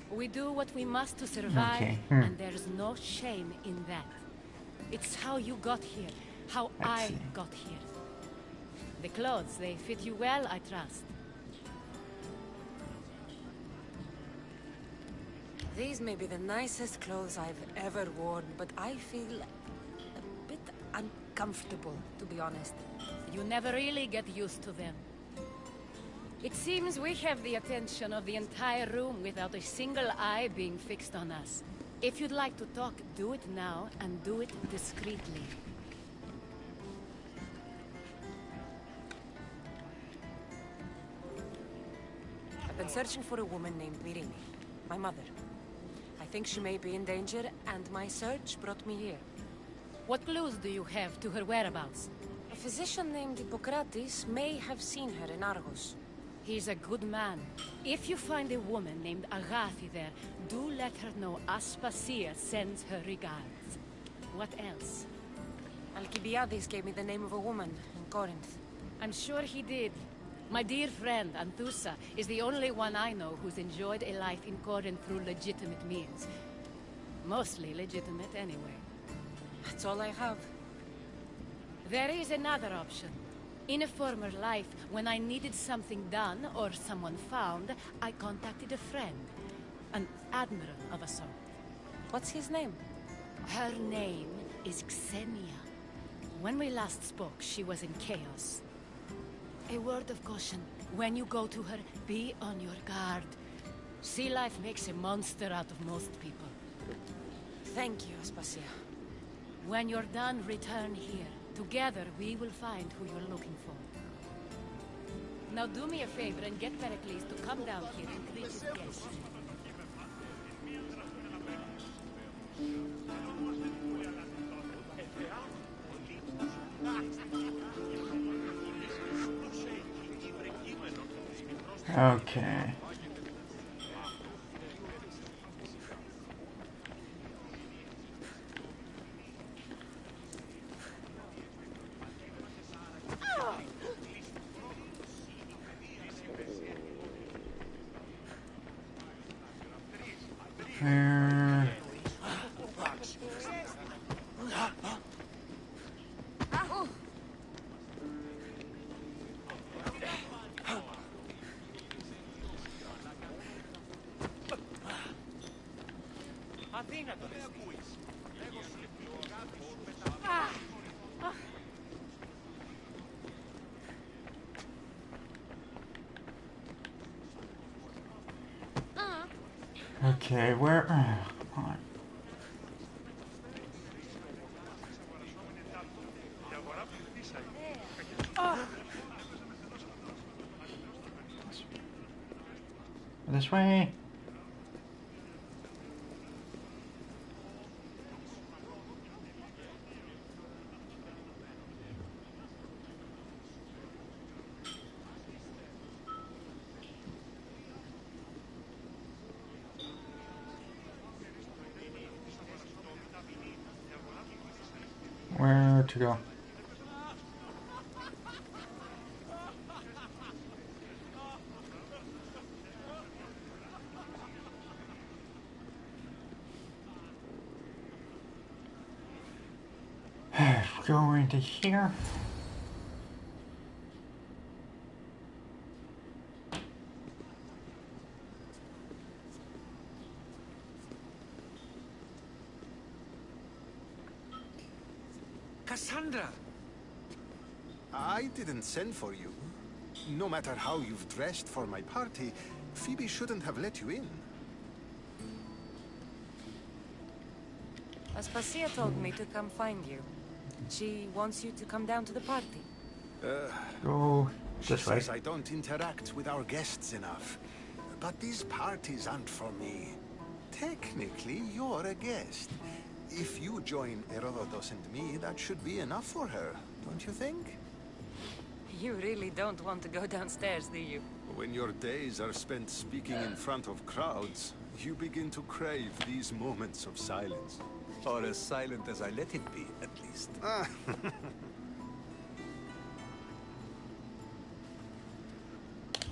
We do what we must to survive, Okay. and there's no shame in that. It's how you got here, how I got here. The clothes, they fit you well, I trust. These may be the nicest clothes I've ever worn, but I feel a bit uncomfortable, to be honest. You never really get used to them. It seems we have the attention of the entire room without a single eye being fixed on us. If you'd like to talk, do it now, and do it discreetly. I've been searching for a woman named Myrine, my mother. I think she may be in danger, and my search brought me here. What clues do you have to her whereabouts? A physician named Hippocrates may have seen her in Argos. He's a good man. If you find a woman named Agathi there, do let her know Aspasia sends her regards. What else? Alcibiades gave me the name of a woman in Corinth. I'm sure he did. My dear friend, Anthusa, is the only one I know who's enjoyed a life in Corinth through legitimate means. Mostly legitimate, anyway. That's all I have. There is another option. In a former life, when I needed something done or someone found, I contacted a friend. An admiral of a sort. What's his name? Her name is Xenia. When we last spoke, she was in chaos. A word of caution. When you go to her, be on your guard. Sea life makes a monster out of most people. Thank you, Aspasia. When you're done, return here. Together, we will find who you're looking for. Now do me a favor and get Pericles to come down here and greet his guests. Okay. Athena, Okay, where? Come on. This way. Where to go? Go into here. Cassandra! I didn't send for you. No matter how you've dressed for my party, Phebe shouldn't have let you in. Aspasia told me to come find you. She wants you to come down to the party. Go She this way. says I don't interact with our guests enough. But these parties aren't for me. Technically, you're a guest. If you join Herodotus and me, that should be enough for her, don't you think? You really don't want to go downstairs, do you? When your days are spent speaking in front of crowds, you begin to crave these moments of silence. Or as silent as I let it be, at least.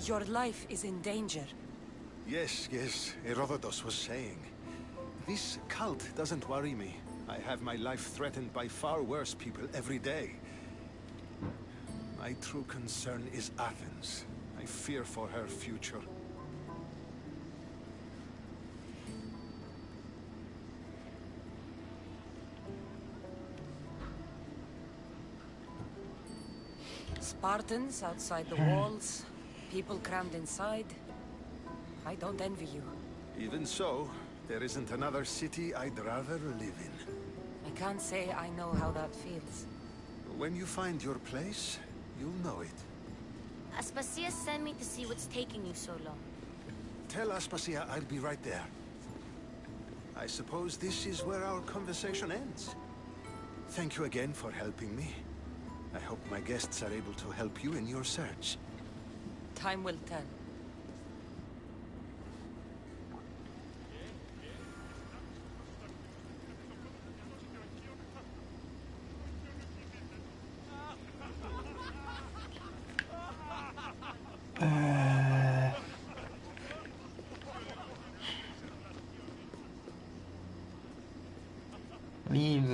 Your life is in danger. Yes, Herodotus was saying. This cult doesn't worry me. I have my life threatened by far worse people every day. My true concern is Athens. I fear for her future. Spartans outside the walls, people crammed inside. I don't envy you. Even so, there isn't another city I'd rather live in. I can't say I know how that feels. When you find your place, you'll know it. Aspasia sent me to see what's taking you so long. Tell Aspasia I'll be right there. I suppose this is where our conversation ends. Thank you again for helping me. I hope my guests are able to help you in your search. Time will tell.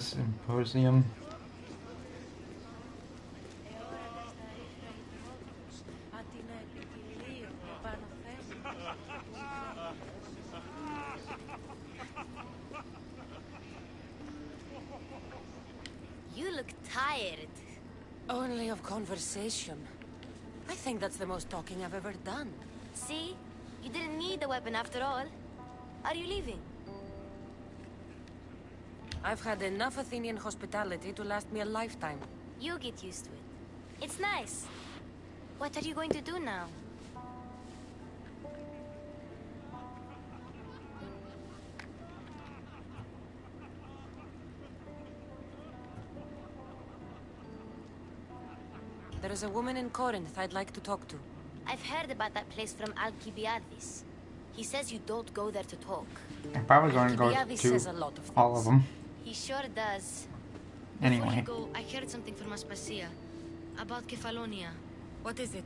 Symposium. You look tired. Only of conversation. I think that's the most talking I've ever done. See? You didn't need the weapon after all. Are you leaving? I've had enough Athenian hospitality to last me a lifetime. You get used to it. It's nice. What are you going to do now? There is a woman in Corinth I'd like to talk to. I've heard about that place from Alcibiades. He says you don't go there to talk. I'm probably going to go Alcibiades to says a lot of all of them. He sure does. Anyway. Before you go, I heard something from Aspasia. About Kefalonia. What is it?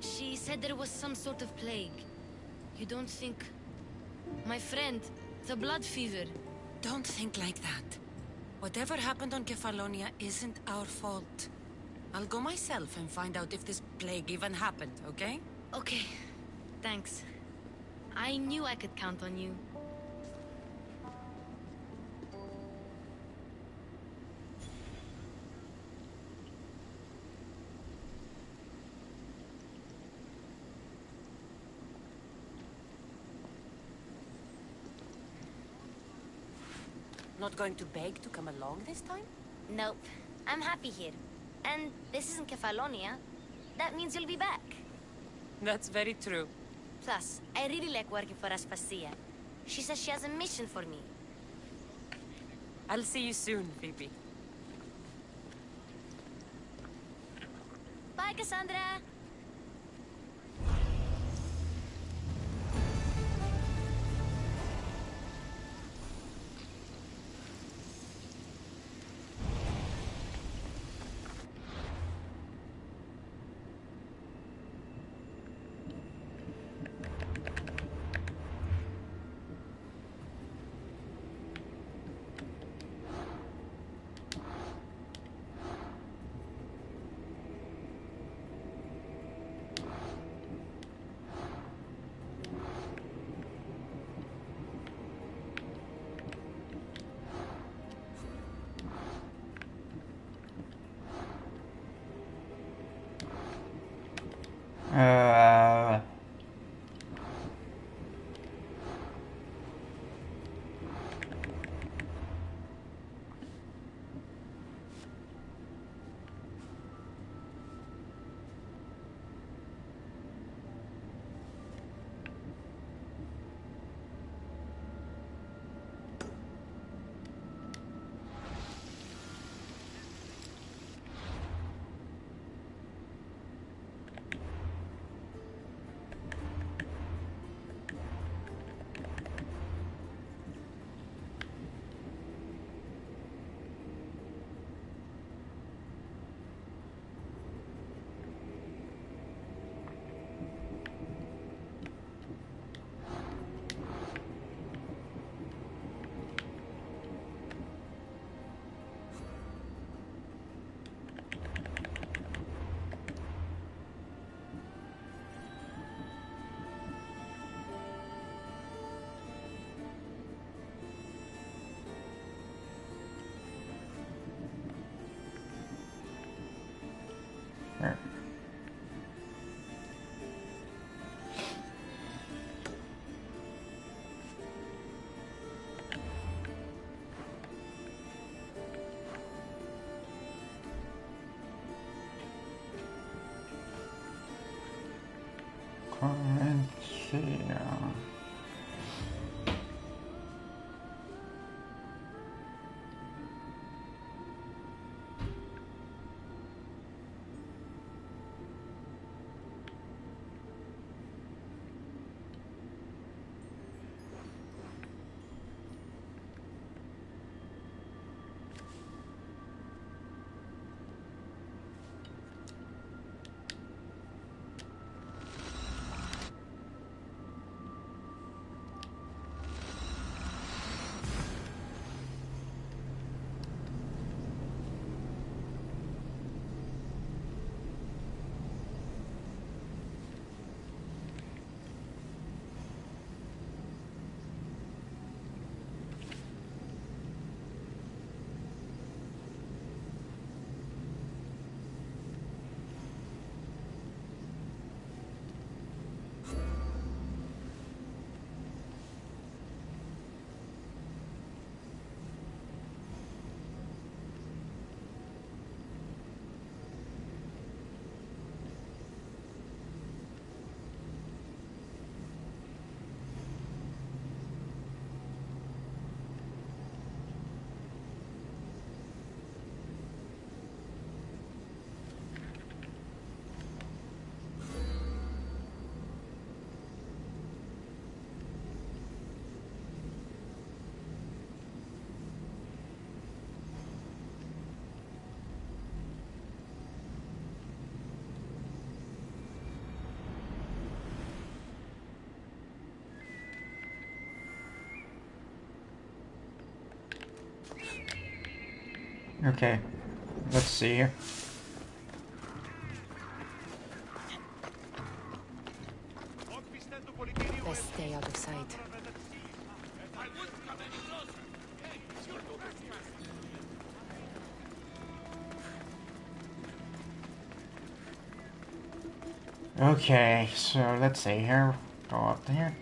She said there was some sort of plague. You don't think... My friend, the blood fever. Don't think like that. Whatever happened on Kefalonia isn't our fault. I'll go myself and find out if this plague even happened, okay? Okay. Thanks. I knew I could count on you. Not going to beg to come along this time? Nope. I'm happy here. And this isn't Kefalonia. That means you'll be back. That's very true. Plus, I really like working for Aspasia. She says she has a mission for me. I'll see you soon, Phebe. Bye, Cassandra! Okay, let's see here. Let's stay out of sight. Okay, so let's see here. Go up there.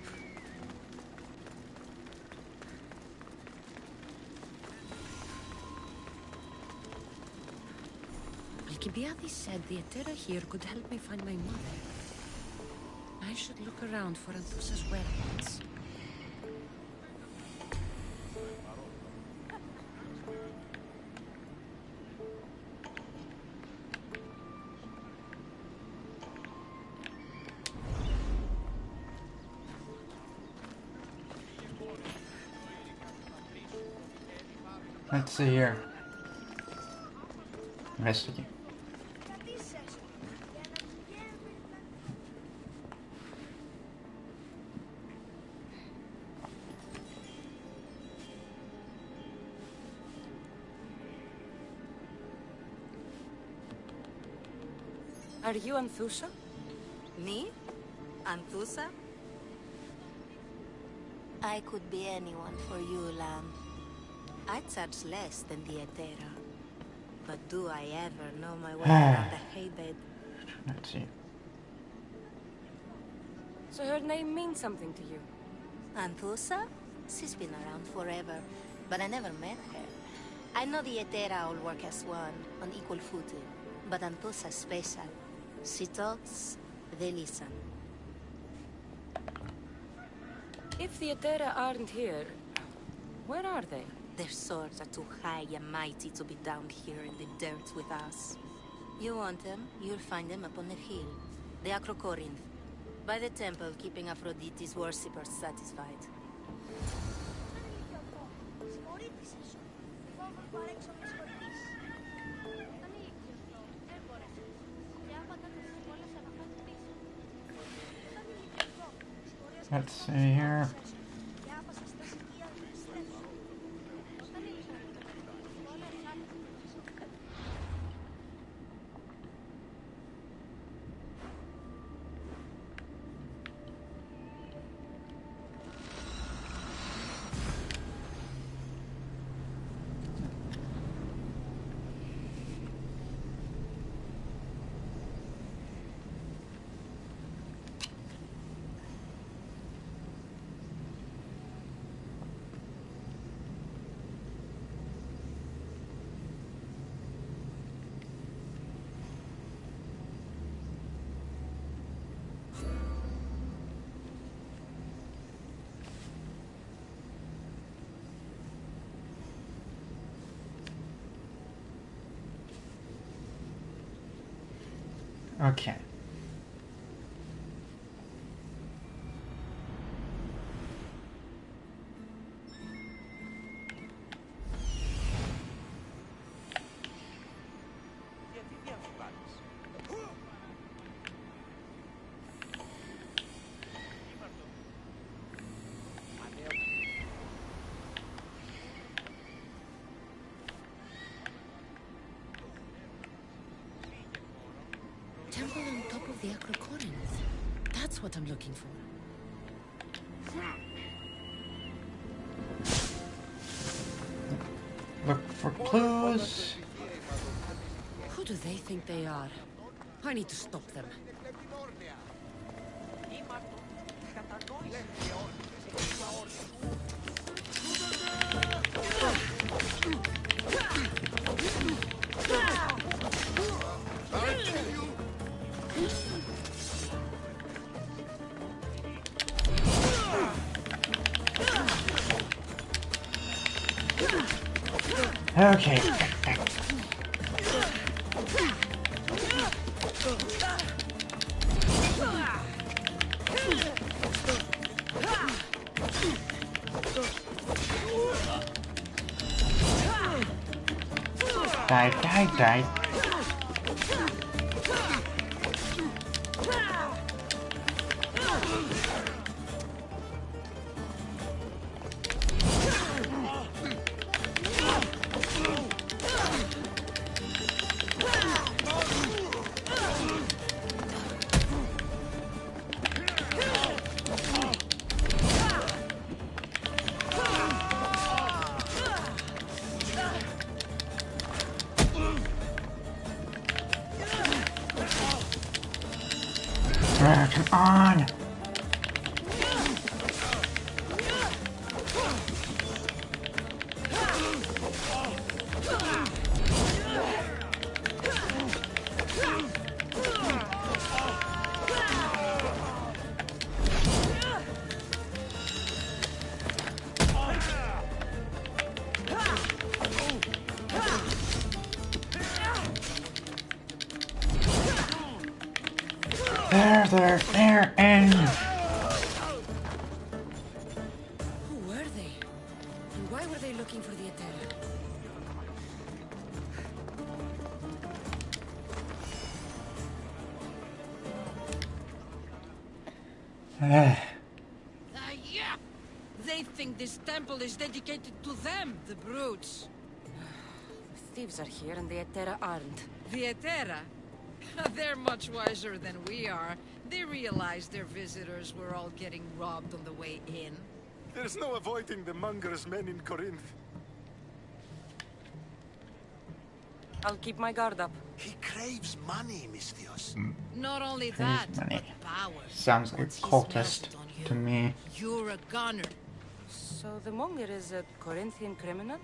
Alcibiades said the Athena here could help me find my mother. I should look around for Anthusa's whereabouts. Let's see here. Investigate. Are you Anthusa? Me? Anthusa? I could be anyone for you, lamb. I charge less than the Athena. But do I ever know my way around the haybed? Let's see. So her name means something to you? Anthusa? She's been around forever, but I never met her. I know the Athena all work as one, on equal footing. But Anthusa's special. She talks, they listen. If the Athena aren't here, where are they? Their swords are too high and mighty to be down here in the dirt with us. You want them, you'll find them up on the hill. The Acrocorinth. By the temple, keeping Aphrodite's worshippers satisfied. Let's see here. Okay. Temple on top of the Acrocorinth. That's what I'm looking for. Look for clues. Who do they think they are? I need to stop them. Okay. Die. Come on! There, and... Who were they? And why were they looking for the Athena? Yeah! They think this temple is dedicated to them, the brutes. The thieves are here and the Athena aren't. The Athena? They're much wiser than we are. They realized their visitors were all getting robbed on the way in. There's no avoiding the monger's men in Corinth. I'll keep my guard up. He craves money, Misthios. Not only that, money. but power. Sounds like a cultist to me. You're a gunner. So the monger is a Corinthian criminal?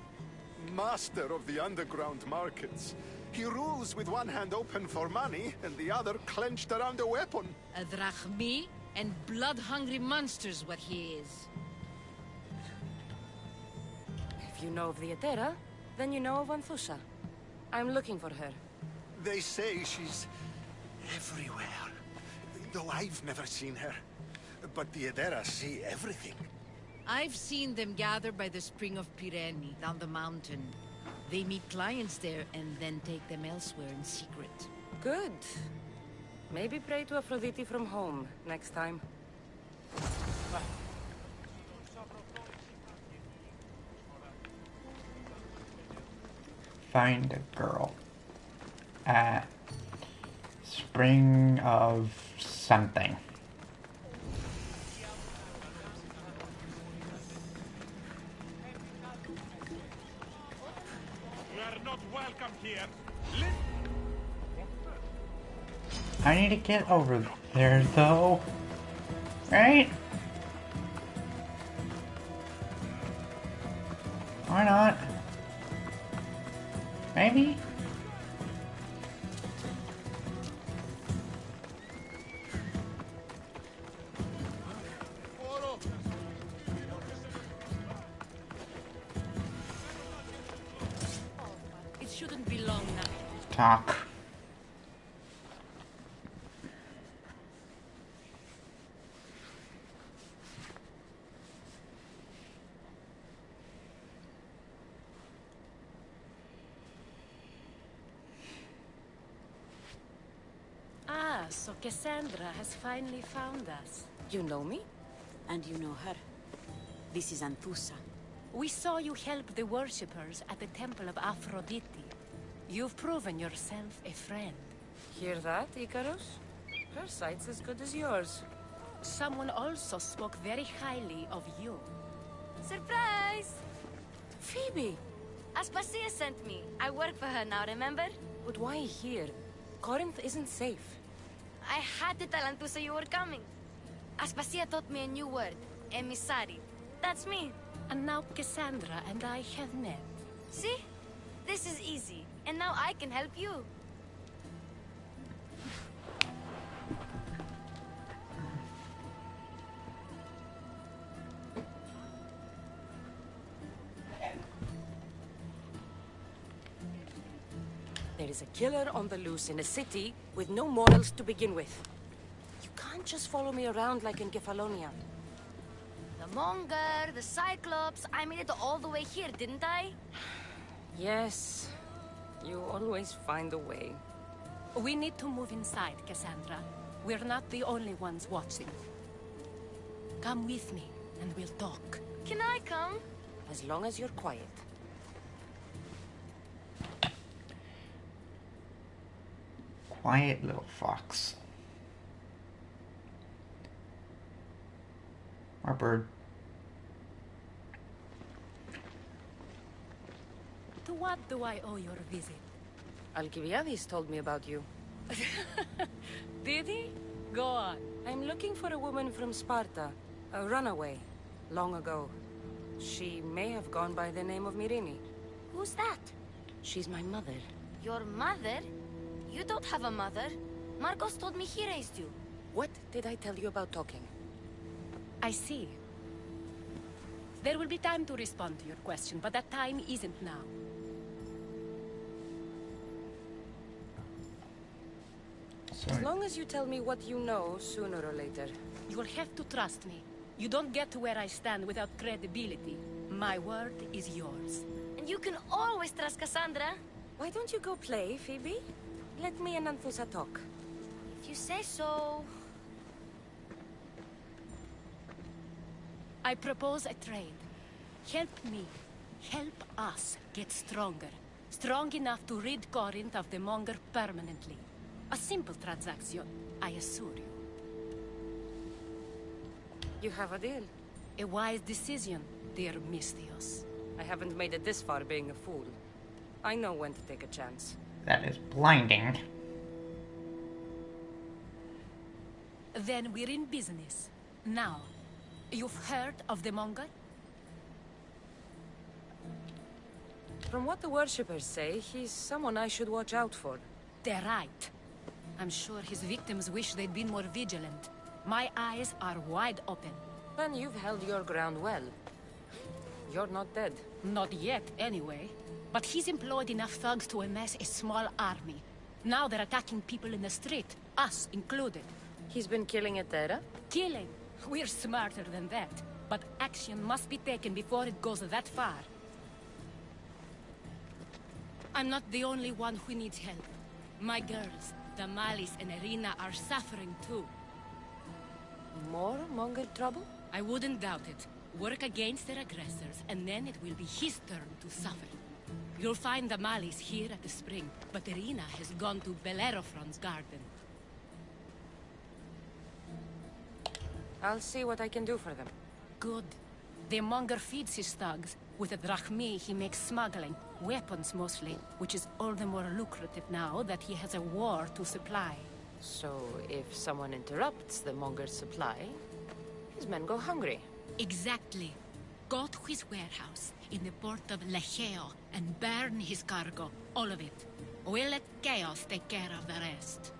Master of the underground markets. He rules with one hand open for money and the other clenched around a weapon. A drachmi and blood-hungry monster's what he is. If you know of the Athena, then you know of Anthusha. I'm looking for her. They say she's everywhere, though I've never seen her. But the Adera see everything. I've seen them gather by the spring of Pireni, down the mountain. They meet clients there and then take them elsewhere in secret. Good. Maybe pray to Aphrodite from home next time. Find a girl at spring of something. You are not welcome here. I need to get over there though, right? Why not? Maybe? It shouldn't be long now. Talk. So Cassandra has finally found us. You know me? And you know her. This is Anthusha. We saw you help the worshippers at the temple of Aphrodite. You've proven yourself a friend. Hear that, Icarus? Her sight's as good as yours. Someone also spoke very highly of you. Surprise! Phebe! Aspasia sent me. I work for her now, remember? But why here? Corinth isn't safe. I had to tell Anthusha you were coming. Aspasia taught me a new word. Emissary. That's me. And now Cassandra and I have met. See? This is easy. And now I can help you. There is a killer on the loose in a city with no morals to begin with. You can't just follow me around like in Kefalonia. The Monger, the Cyclops. I made it all the way here, didn't I? Yes. You always find a way. We need to move inside, Cassandra. We're not the only ones watching. Come with me, and we'll talk. Can I come? As long as you're quiet. Quiet little fox. Our bird. To what do I owe your visit? Alcibiades told me about you. Did he? Go on. I'm looking for a woman from Sparta. A runaway. Long ago. She may have gone by the name of Myrini. Who's that? She's my mother. Your mother? You don't have a mother. Marcos told me he raised you. What did I tell you about talking? I see. There will be time to respond to your question, but that time isn't now. As long as you tell me what you know, sooner or later. You will have to trust me. You don't get to where I stand without credibility. My word is yours. And you can always trust Cassandra. Why don't you go play, Phebe? Let me and Anthusa talk. If you say so. I propose a trade. Help me. Help us get stronger. Strong enough to rid Corinth of the Monger permanently. A simple transaction, I assure you. You have a deal. A wise decision, dear Misthios. I haven't made it this far being a fool. I know when to take a chance. That is blinding. Then we're in business. Now, you've heard of the Monger? From what the worshippers say, he's someone I should watch out for. They're right. I'm sure his victims wish they'd been more vigilant. My eyes are wide open. Then you've held your ground well. You're not dead. Not yet, anyway. But he's employed enough thugs to amass a small army. Now they're attacking people in the street, us included. He's been killing at Terra? Killing? We're smarter than that. But action must be taken before it goes that far. I'm not the only one who needs help. My girls, Damalis and Irina, are suffering too. More Monger trouble? I wouldn't doubt it. Work against their aggressors, and then it will be his turn to suffer. You'll find Damalis here at the spring, but Irina has gone to Bellerophon's garden. I'll see what I can do for them. Good. The Monger feeds his thugs. With the drachmi, he makes smuggling. Weapons, mostly. Which is all the more lucrative now that he has a war to supply. So, if someone interrupts the Monger's supply, his men go hungry. Exactly. Go to his warehouse in the port of Lecheo and burn his cargo. All of it. We'll let chaos take care of the rest.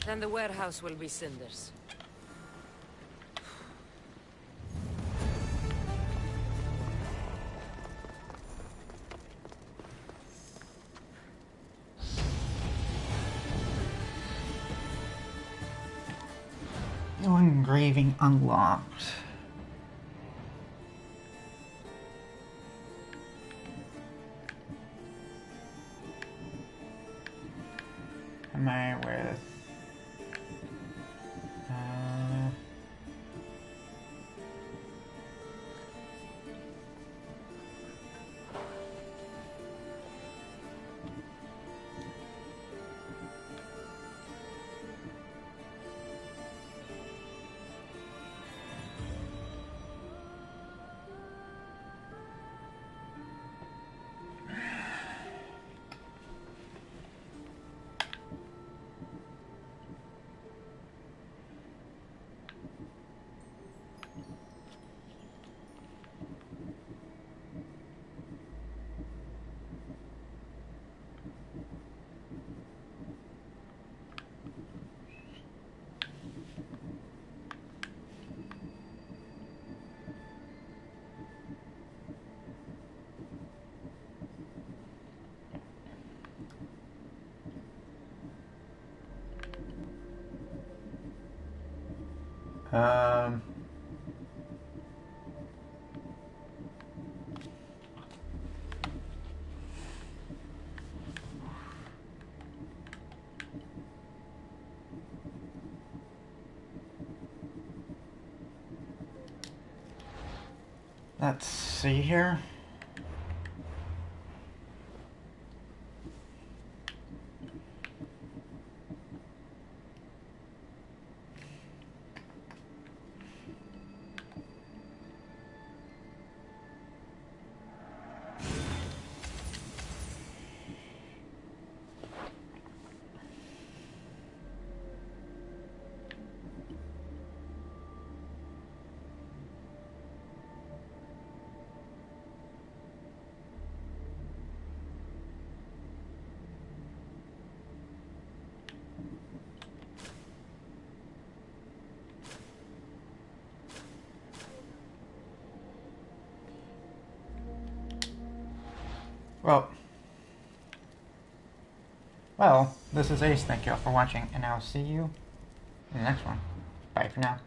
Then the warehouse will be cinders. New engraving unlocked. Am I with? Let's see here. Well, this is Ace. Thank you all for watching, and I'll see you in the next one. Bye for now.